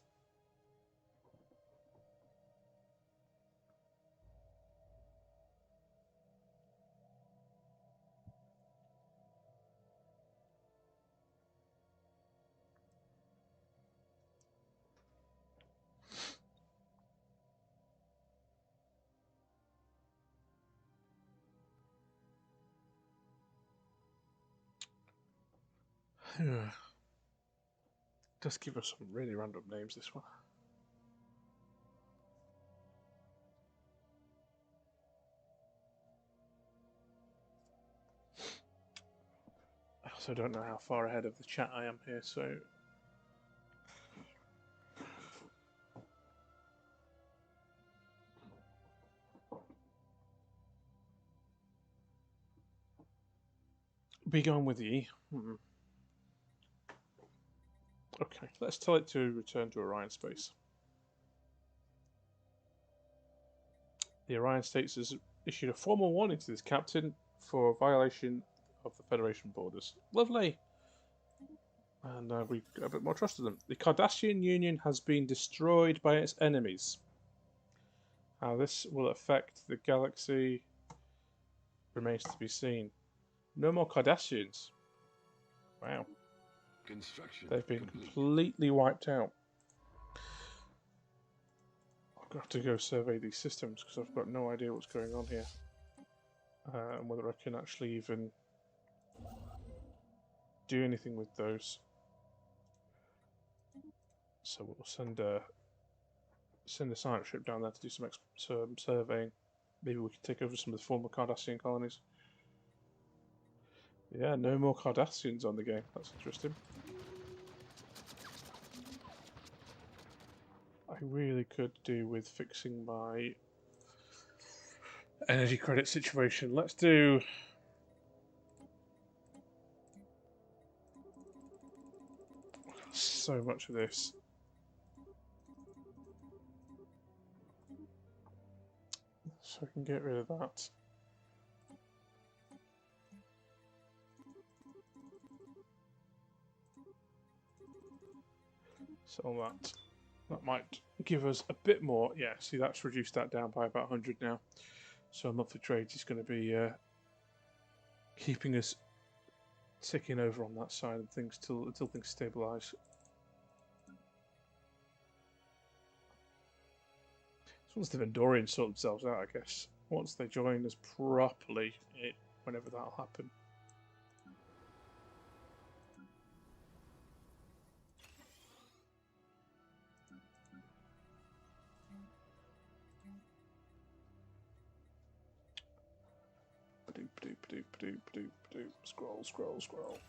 Just give us some really random names, this one. also don't know how far ahead of the chat I am here, so... Be gone with ye. Okay, let's tell it to return to Orion space. The Orion States has issued a formal warning to this captain for violation of the Federation borders. Lovely! And we got a bit more trust in them. The Cardassian Union has been destroyed by its enemies. How this will affect the galaxy remains to be seen. No more Cardassians. Wow. They've been completely wiped out. I'm going to have to go survey these systems because I've got no idea what's going on here. And whether I can actually even do anything with those. So we'll send a science ship down there to do some surveying. Maybe we can take over some of the former Cardassian colonies. Yeah, no more Cardassians on the game. That's interesting. I really could do with fixing my energy credit situation. Let's do... so much of this. So I can get rid of that. Sell that. That might give us a bit more. Yeah, see, that's reduced that down by about 100 now. So a monthly trade is going to be keeping us ticking over on that side of things until things stabilise. So once the Vendorians sort themselves out, I guess, once they join us properly, whenever that'll happen. Scroll, scroll, scroll.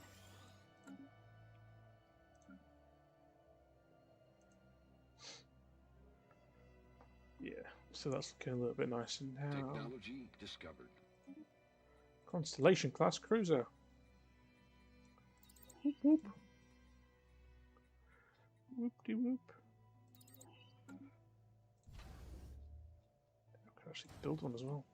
Yeah, so that's looking a little bit nicer now. Technology discovered. Constellation class cruiser. Whoop whoop. Whoop-de whoop. I could actually build one as well.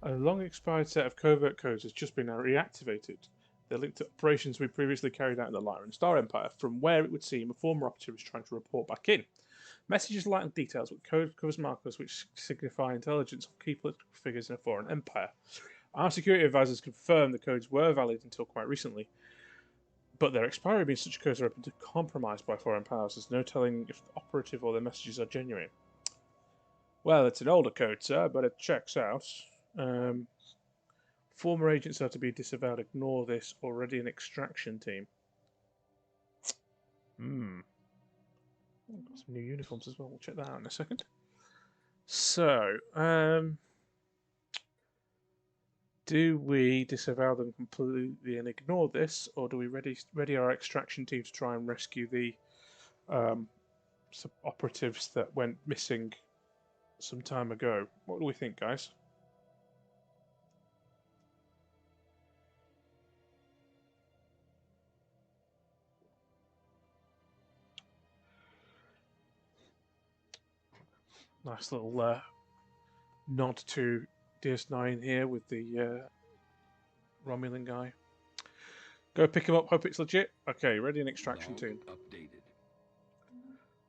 A long-expired set of covert codes has just been reactivated. They're linked to operations we previously carried out in the Lyran Star Empire, from where it would seem a former operative is trying to report back in. Messages lack details, but code covers markers which signify intelligence of key political figures in a foreign empire. Our security advisors confirmed the codes were valid until quite recently, but their expiry means such codes are open to compromise by foreign powers. There's no telling if the operative or their messages are genuine. Well, it's an older code, sir, but it checks out. Former agents are to be disavowed. Ignore this. Already an extraction team. Got some new uniforms as well. We'll check that out in a second. So, do we disavow them completely and ignore this, or do we ready our extraction team to try and rescue the operatives that went missing some time ago? What do we think, guys? Nice little nod to DS9 here with the Romulan guy. Go pick him up, hope it's legit. Okay, ready an extraction team. Updated.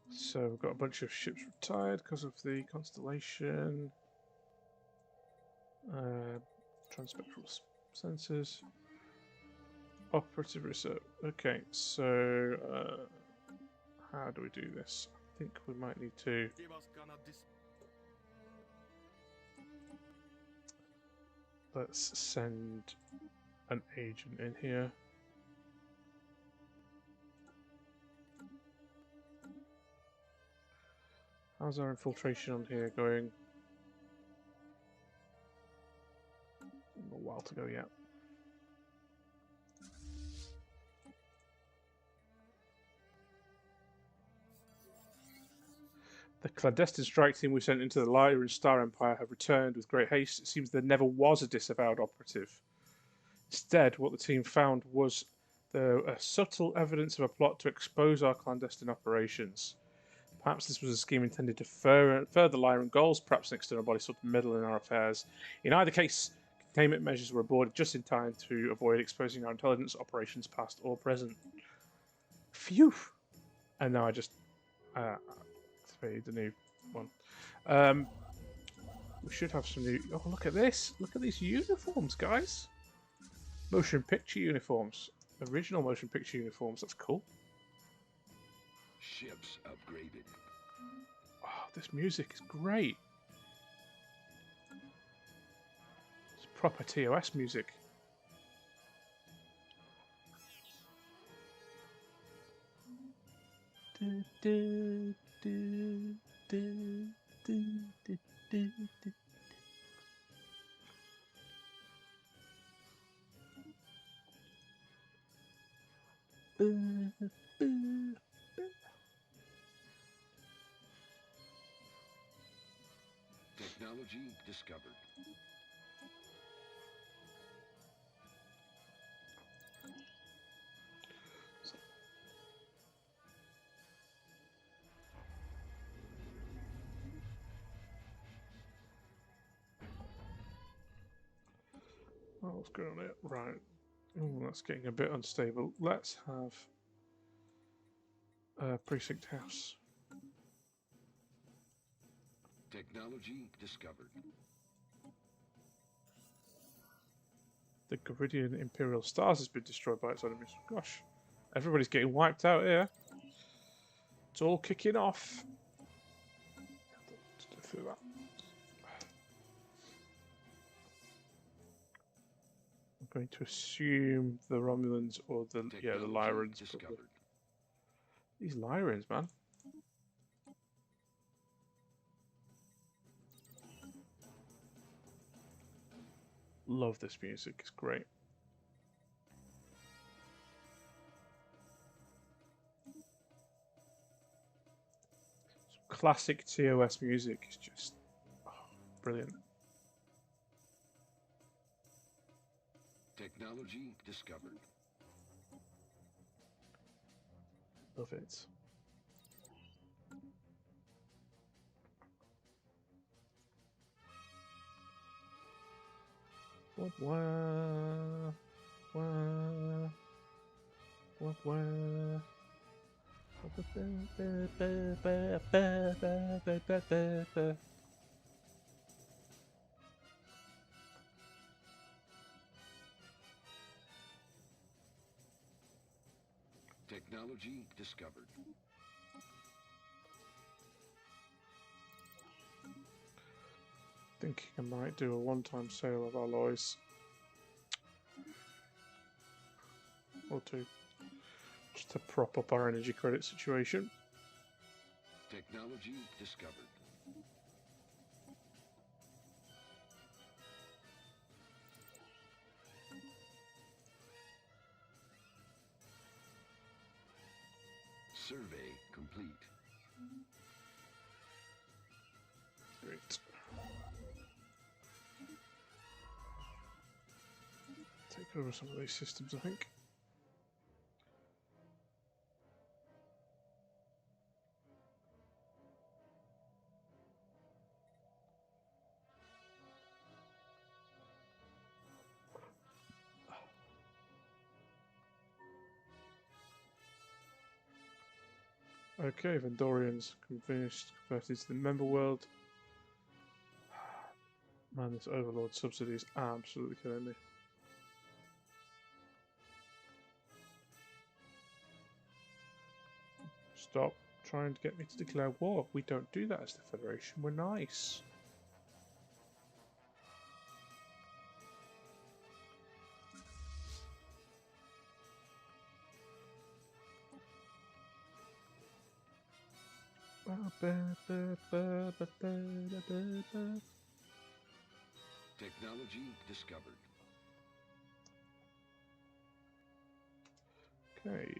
So we've got a bunch of ships retired because of the constellation. Transpectral sensors. Operative research. Okay, so how do we do this? I think we might need to... Let's send an agent in here. How's our infiltration on here going? A while to go yet. The clandestine strike team we sent into the Lyran Star Empire have returned with great haste. It seems there never was a disavowed operative. Instead, what the team found was a subtle evidence of a plot to expose our clandestine operations. Perhaps this was a scheme intended to further Lyran goals, perhaps an external body sought to meddle in our affairs. In either case, containment measures were aborted just in time to avoid exposing our intelligence operations past or present. Phew! And now I just activated the new one. We should have some new... Oh, look at this! Look at these uniforms, guys! Motion picture uniforms. Original motion picture uniforms. That's cool. Ships upgraded. Oh, this music is great. It's proper TOS music. Technology discovered. What's going on here? Right. Oh, that's getting a bit unstable. Let's have a precinct house. Technology discovered. The Garidian Imperial Stars has been destroyed by its enemies. Gosh, everybody's getting wiped out here. It's all kicking off. Let's go through that. I'm going to assume the Romulans or the Lyrans. These Lyrans, man. Love this music, it's great. Some classic TOS music is just brilliant. Technology discovered. Love it. Technology discovered. Thinking I might do a one-time sale of alloys. Or two. Just to prop up our energy credit situation. Technology discovered. Survey complete. Great. Take over some of these systems, I think. Okay, Vendorians converted to the member world. Man, this Overlord subsidy is absolutely killing me. Stop trying to get me to declare war. We don't do that as the Federation. We're nice. Technology discovered. Okay.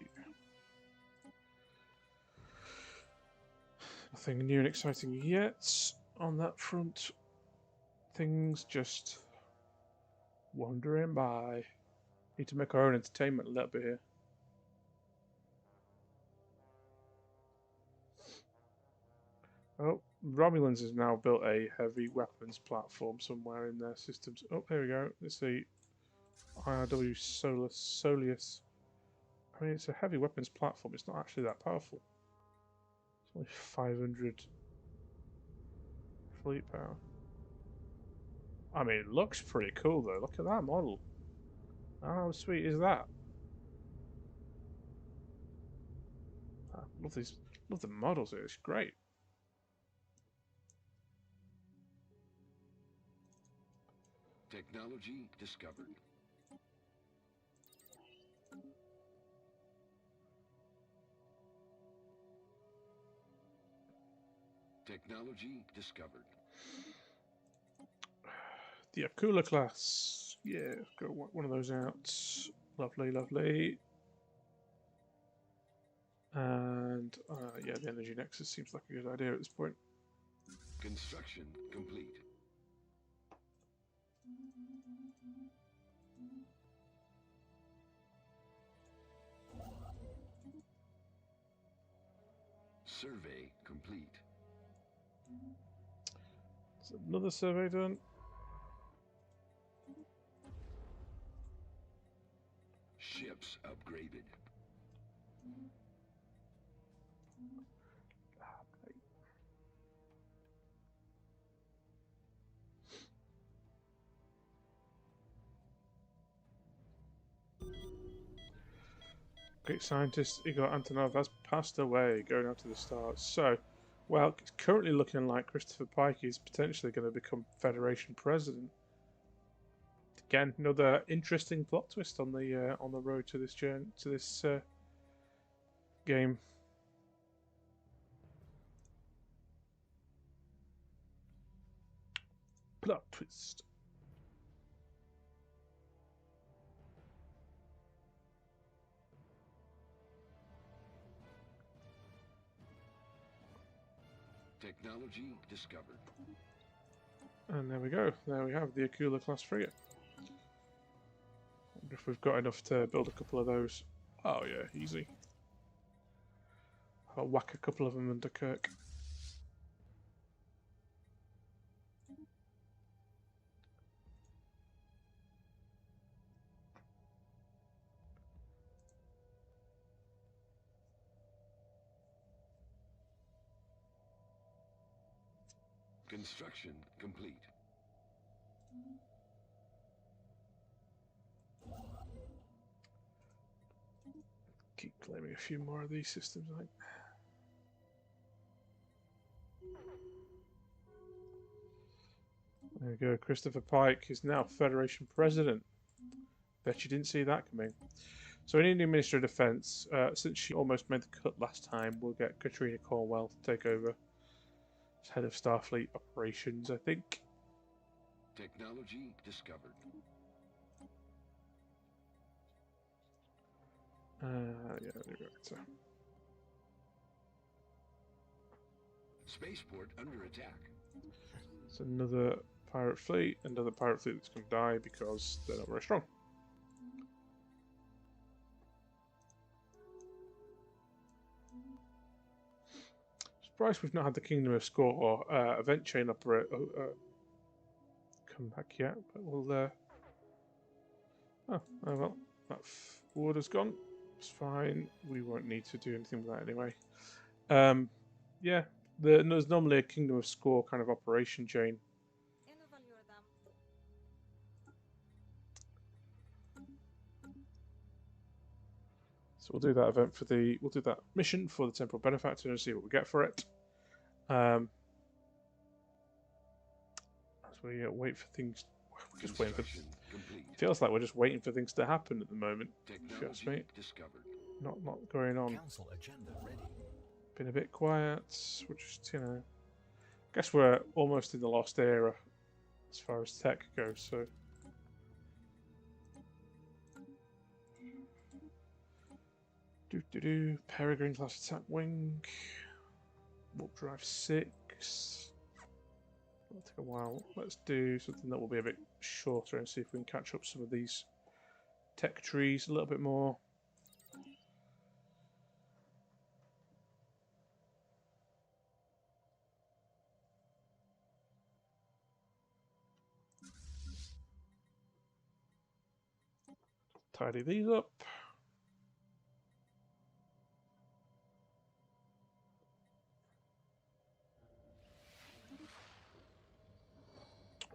Nothing new and exciting yet on that front. Things just wandering by. Need to make our own entertainment a little bit here. Oh, Romulans has now built a heavy weapons platform somewhere in their systems. Oh, there we go. Let's see. IRW Soleus. I mean, it's a heavy weapons platform. It's not actually that powerful. It's only 500 fleet power. I mean, it looks pretty cool though. Look at that model. How sweet is that? I love the models here. It's great. Technology discovered. Technology discovered. The Akula class. Yeah, go one of those out. Lovely, lovely. And yeah, the Energy Nexus seems like a good idea at this point. Construction complete. Survey complete. Is another survey done? Ships upgraded. Great scientist Igor Antonov has passed away, going out to the stars. So, well, it's currently looking like Christopher Pike is potentially going to become Federation president. Again, another interesting plot twist on the road to this game. Plot twist. Technology discovered. And there we go. There we have the Akula class frigate. Wonder if we've got enough to build a couple of those. Oh yeah, easy. I'll whack a couple of them under Kirk. Construction complete. Keep claiming a few more of these systems, I think. There we go. Christopher Pike is now Federation President. Bet you didn't see that coming. So we need a new Minister of Defence. Since she almost made the cut last time, we'll get Katrina Cornwell to take over as head of Starfleet operations, I think. Technology discovered. Yeah, director. Spaceport under attack. It's another pirate fleet that's going to die because they're not very strong. Surprised we've not had the Kingdom of Score event chain come back yet, but we'll. Oh well, that order's gone. It's fine. We won't need to do anything with that anyway. Yeah, there's normally a Kingdom of Score kind of operation chain. So we'll do that event we'll do that mission for the Temporal Benefactor and see what we get for it. As we wait for things, we're just waiting for. Feels like we're just waiting for things to happen at the moment. If you ask me, not going on. Council agenda ready. been a bit quiet. We're just, you know, I guess we're almost in the lost era as far as tech goes, so. Peregrine class attack wing. Warp drive 6. It'll take a while. Let's do something that will be a bit shorter and see if we can catch up some of these tech trees a little bit more. Tidy these up.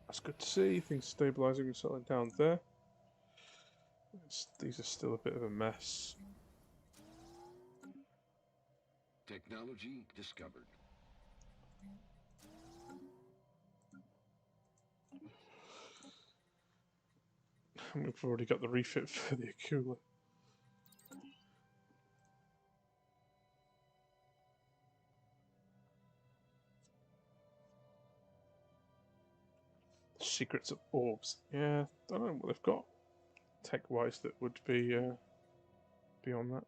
That's good to see. Things stabilising and settling down there. These are still a bit of a mess. Technology discovered. We've already got the refit for the Akula. Secrets of orbs. Yeah, I don't know what they've got tech-wise that would be beyond that.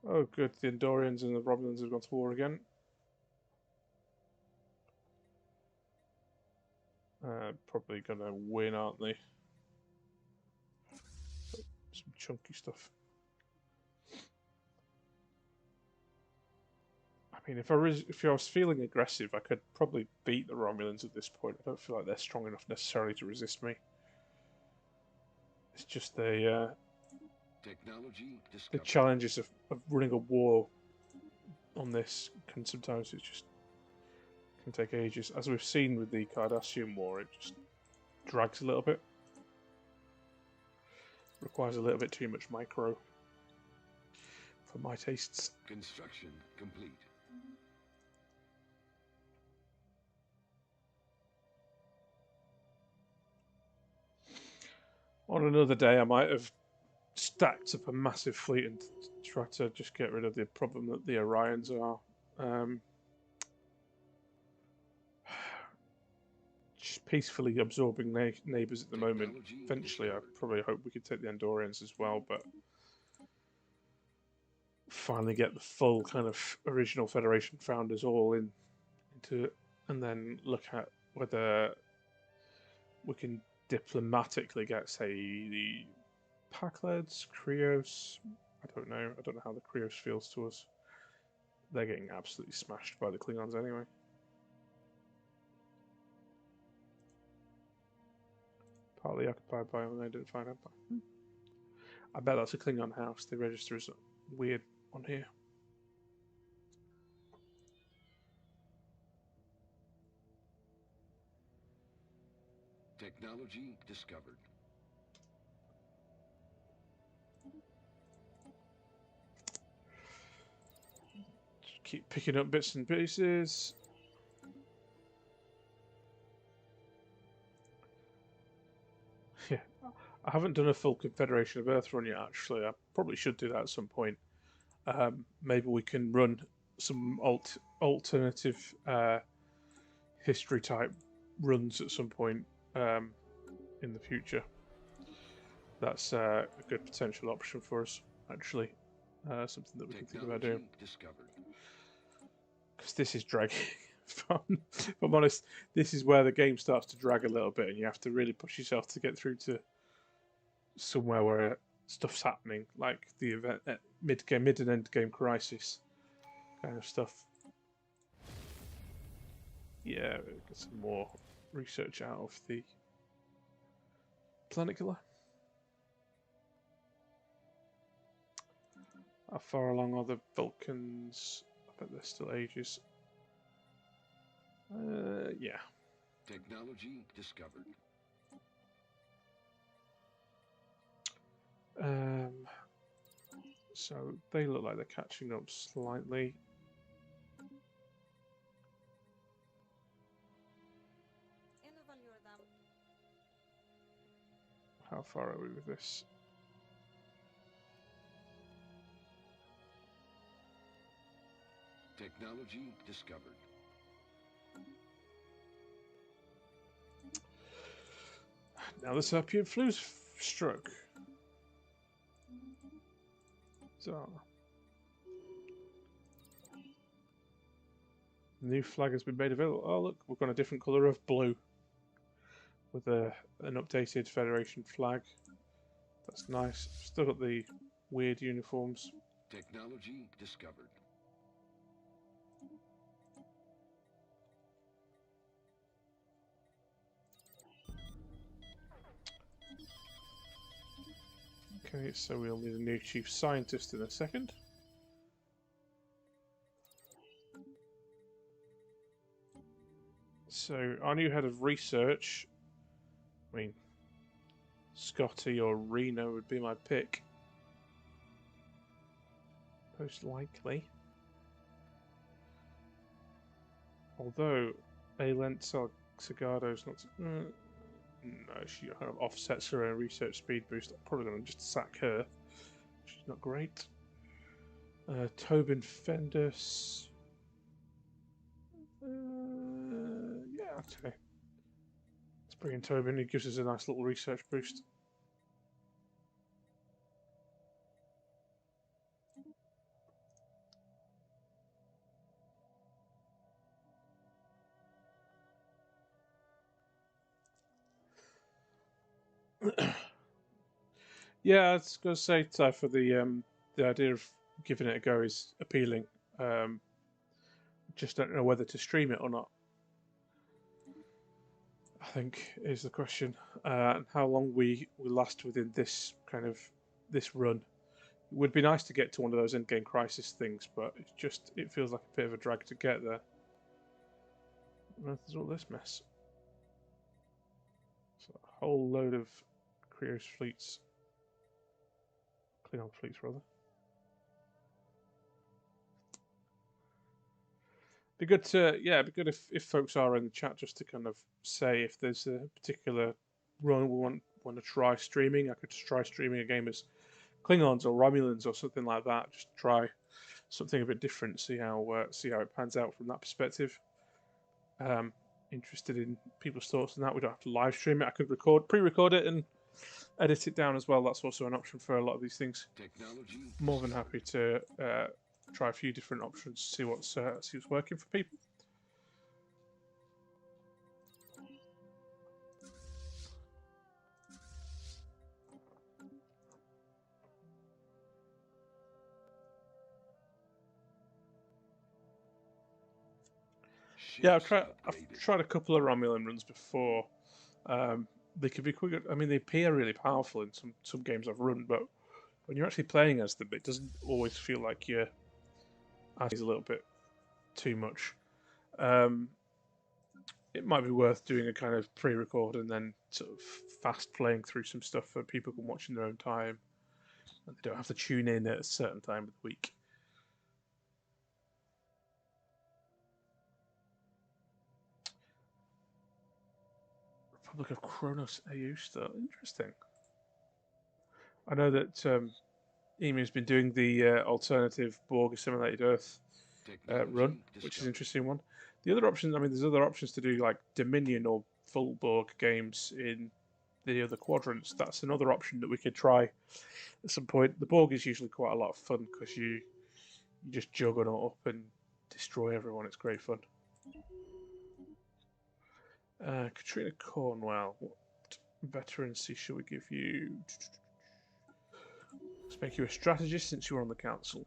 Oh, good. The Andorians and the Romulans have gone to war again. Probably gonna win, aren't they? Some chunky stuff. I mean, if I was feeling aggressive, I could probably beat the Romulans at this point. I don't feel like they're strong enough necessarily to resist me. It's just the challenges of running a war on this can sometimes can take ages. As we've seen with the Cardassian War, it just drags a little bit. Requires a little bit too much micro for my tastes. Construction complete. On another day, I might have stacked up a massive fleet and tried to just get rid of the problem that the Orions are. Just peacefully absorbing neighbours at the moment. Eventually, I probably hope we could take the Andorians as well, but finally get the full kind of original Federation founders all into it, and then look at whether we can diplomatically get, say, the Pakleds, Krios. I don't know how the Krios feels to us. They're getting absolutely smashed by the Klingons anyway. Partly occupied by unidentified empire. I bet that's a Klingon house. They register as weird on here. Technology discovered. Just keep picking up bits and pieces. Yeah, I haven't done a full Confederation of Earth run yet, actually. I probably should do that at some point. Maybe we can run some alternative history type runs at some point in the future. That's a good potential option for us, actually. Something that we can think about doing. Because this is dragging. If I'm honest, this is where the game starts to drag a little bit, and you have to really push yourself to get through to somewhere where stuff's happening, like the event at mid and end game crisis kind of stuff. Yeah, get some more research out of the Planet Killer. How far along are the Vulcans? I bet they're still ages. Yeah. Technology discovered. So they look like they're catching up slightly. How far are we with this? Technology discovered. Now this Serpian flu's struck. So, new flag has been made available. Oh look, we've got a different colour of blue with an updated Federation flag. That's nice. Still got the weird uniforms. Technology discovered. Okay, so we'll need a new chief scientist in a second. So our new head of research, I mean, Scotty or Reno would be my pick. Most likely. Although Ailent Sagardo's not... no, she kind of offsets her own research speed boost. I'm probably going to just sack her. She's not great. Tobin Fendus... yeah, okay. Let's bring in Tobin. He gives us a nice little research boost. Yeah, I was going to say, Ty, for the idea of giving it a go is appealing. Just don't know whether to stream it or not. I think is the question, and how long we last within this kind of run. It would be nice to get to one of those endgame crisis things, but it feels like a bit of a drag to get there. There's all this mess. So a whole load of Krios fleets, Klingon fleets rather. Be good to be good if folks are in the chat just to kind of say if there's a particular run we want to try streaming. I could just try streaming a game as Klingons or Romulans or something like that. Just try something a bit different. See how it pans out from that perspective. Interested in people's thoughts on that. We don't have to live stream it. I could pre-record it and edit it down as well. That's also an option for a lot of these things. More than happy to try a few different options, see what's working for people. Yeah, I've tried a couple of Romulan runs before. They could be quick. I mean, they appear really powerful in some games I've run, but when you're actually playing as them, it doesn't always feel like you're asking a little bit too much. It might be worth doing a kind of pre-record and then sort of fast playing through some stuff so people can watch in their own time, and they don't have to tune in at a certain time of the week. Republic of Kronos AU still interesting. I know that Emu's been doing the alternative Borg Assimilated Earth run, which is an interesting one. The other options, I mean, there's other options to do like Dominion or full Borg games in the other quadrants. That's another option that we could try at some point. The Borg is usually quite a lot of fun because you just juggle up and destroy everyone. It's great fun. Katrina Cornwell, what veterancy should we give you? Let's make you a strategist since you were on the council.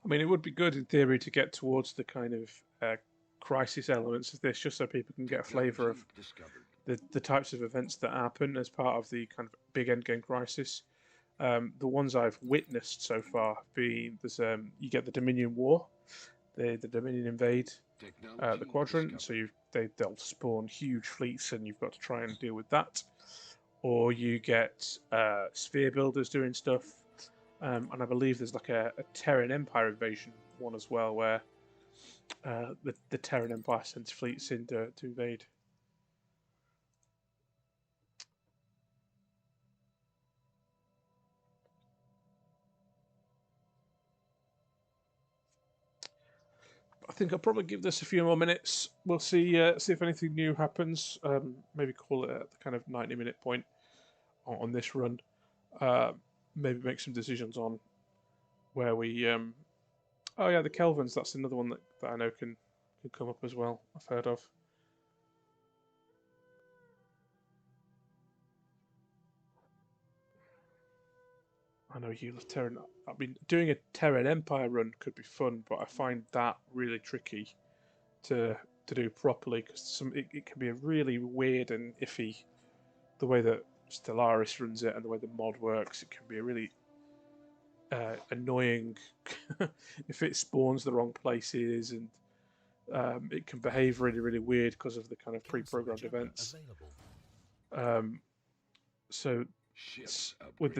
I mean, it would be good in theory to get towards the kind of crisis elements of this, just so people can get a flavour of the types of events that happen as part of the kind of big endgame crisis. The ones I've witnessed so far have been you get the Dominion War, the Dominion invade the quadrant, so they'll spawn huge fleets and you've got to try and deal with that. Or you get sphere builders doing stuff, and I believe there's like a Terran Empire invasion one as well, where the Terran Empire sends fleets in to invade. I think I'll probably give this a few more minutes. We'll see see if anything new happens. Maybe call it at the kind of 90-minute point on this run. Maybe make some decisions on where we. Oh yeah, the Kelvins. That's another one that I know can come up as well. I've heard of. I know you love Terran. I mean, doing a Terran Empire run could be fun, but I find that really tricky to do properly because it can be a really weird and iffy the way that Stellaris runs it and the way the mod works. It can be a really annoying if it spawns the wrong places, and it can behave really weird because of the kind of pre-programmed events. So with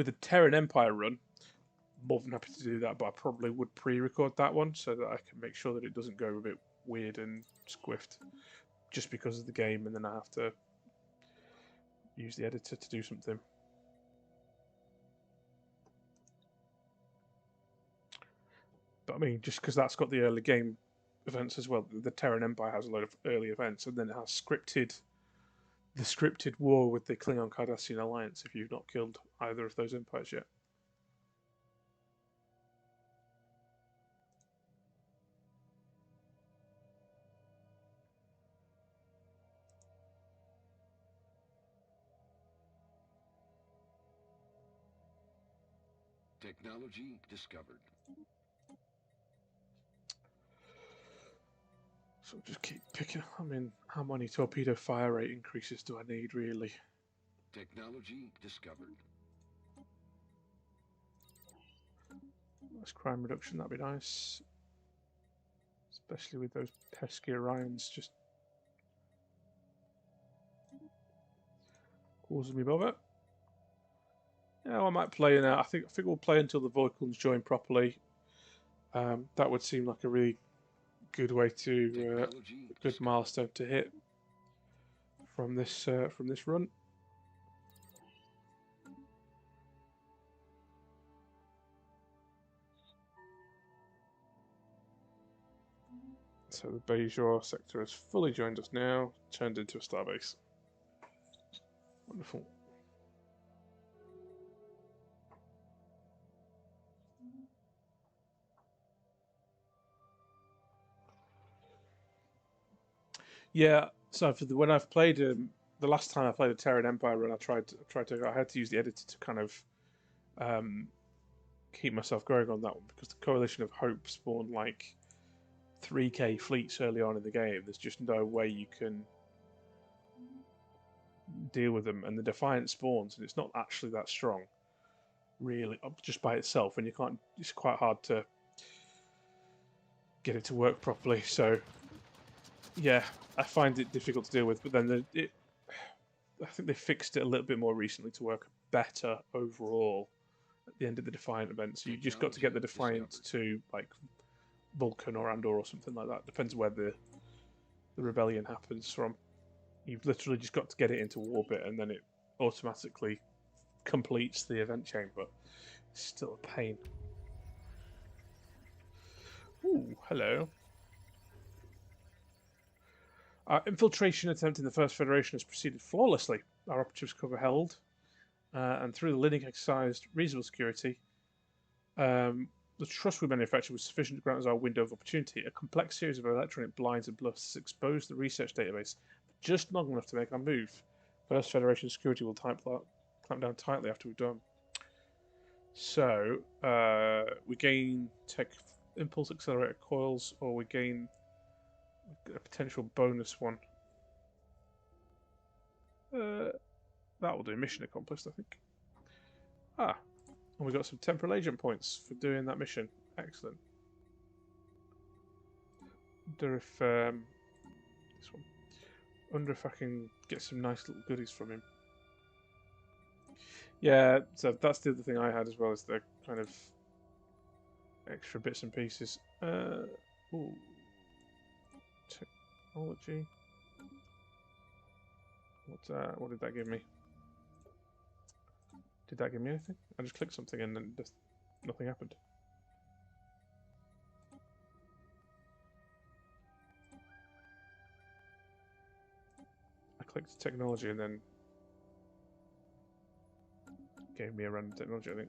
the Terran Empire run, more than happy to do that, but I probably would pre-record that one so that I can make sure that it doesn't go a bit weird and squiffed just because of the game, and then I have to use the editor to do something. But I mean, just because that's got the early game events as well, the Terran Empire has a load of early events, and then it has the scripted war with the Klingon Cardassian alliance if you've not killed either of those empires yet. Technology discovered. So just keep picking. I mean, how many torpedo fire rate increases do I need, really? Technology discovered. That's crime reduction, that'd be nice. Especially with those pesky Orions just causing me bother. Yeah, I might play now. I think we'll play until the Vulcans join properly. That would seem like a really good way to a good milestone to hit from this run. So the Bajor sector has fully joined us now, turned into a starbase. Wonderful. Yeah, so when I've played the last time I played a Terran Empire run, I had to use the editor to kind of keep myself going on that one because the Coalition of Hope spawned like 3k fleets early on in the game. There's just no way you can deal with them, and the Defiant spawns, and it's not actually that strong, really, just by itself, and you can't. It's quite hard to get it to work properly. So, yeah, I find it difficult to deal with. But then I think they fixed it a little bit more recently to work better overall at the end of the Defiant event. So you just got to get the Defiant to like Vulcan or Andor or something like that. Depends where the rebellion happens from. You've literally just got to get it into orbit, and then it automatically completes the event chain, but it's still a pain. Ooh, hello. Our infiltration attempt in the First Federation has proceeded flawlessly. Our operatives cover held, and through the Linux exercised reasonable security, the trust we manufactured was sufficient to grant us our window of opportunity. A complex series of electronic blinds and bluffs exposed the research database just long enough to make our move. First Federation security will clamp down tightly after we've done. So, we gain tech impulse accelerator coils, or we gain a potential bonus one. That will do. Mission accomplished, I think. Ah, and we got some temporal agent points for doing that mission. Excellent. Wonder if this one. Wonder if I can get some nice little goodies from him. Yeah, so that's the other thing I had as well, is the kind of extra bits and pieces. Ooh. Technology. What did that give me? Did that give me anything? I just clicked something and then just nothing happened. clicked technology and then gave me a random technology, I think.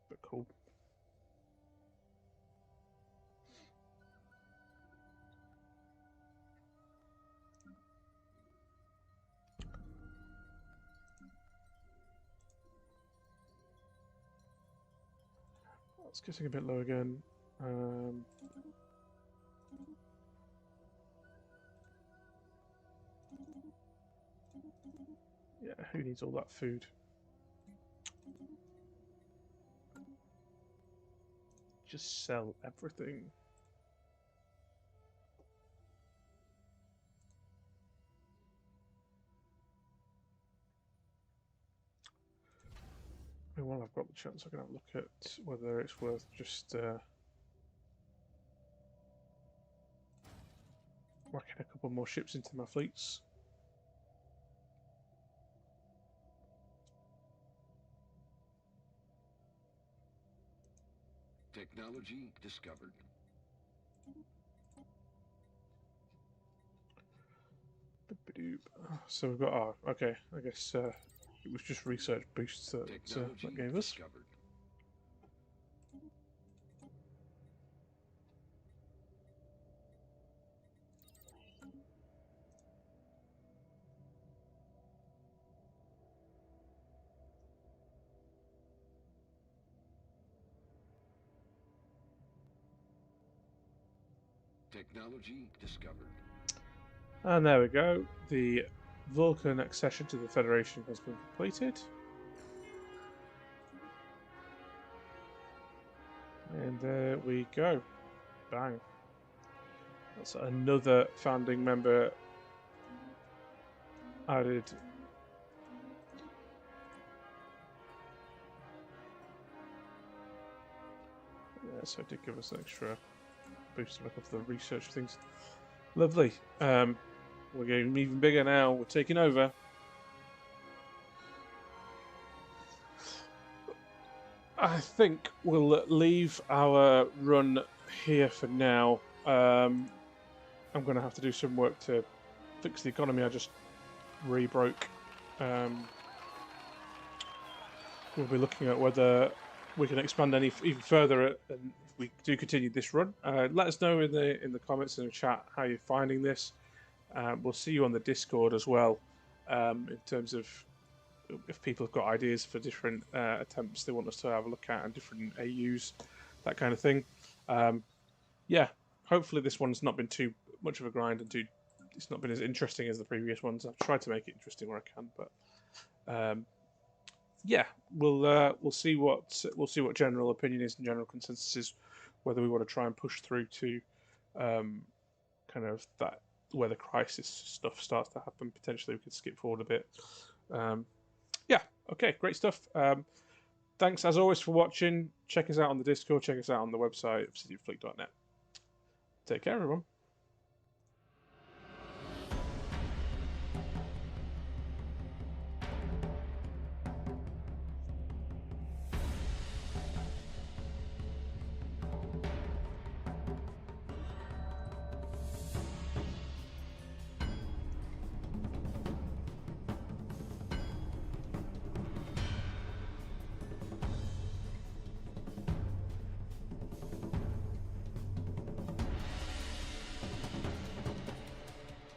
But cool. It's getting a bit low again. Yeah, who needs all that food? Just sell everything. And while I've got the chance, I can have a look at whether it's worth just whacking a couple more ships into my fleets. Technology discovered. So we've got, oh, okay, I guess it was just research boosts that gave us. Discovered. Technology discovered. And there we go. The Vulcan accession to the Federation has been completed. And there we go. Bang. That's another founding member added. Yeah, so it did give us an extra boost back off the research things. Lovely. We're getting even bigger now. We're taking over. I think we'll leave our run here for now. I'm going to have to do some work to fix the economy. I just re-broke. We'll be looking at whether we can expand even further, and if we do continue this run. Let us know in the comments and the chat how you're finding this. We'll see you on the Discord as well, in terms of if people have got ideas for different attempts they want us to have a look at and different AUs, that kind of thing. Yeah, hopefully this one's not been too much of a grind and it's not been as interesting as the previous ones. I've tried to make it interesting where I can, but yeah, we'll see what general opinion is and general consensus is, whether we want to try and push through to kind of that where the crisis stuff starts to happen. Potentially we could skip forward a bit. Yeah, okay, great stuff. Thanks as always for watching. Check us out on the Discord, check us out on the website obsidianfleetdotnet. Take care, everyone.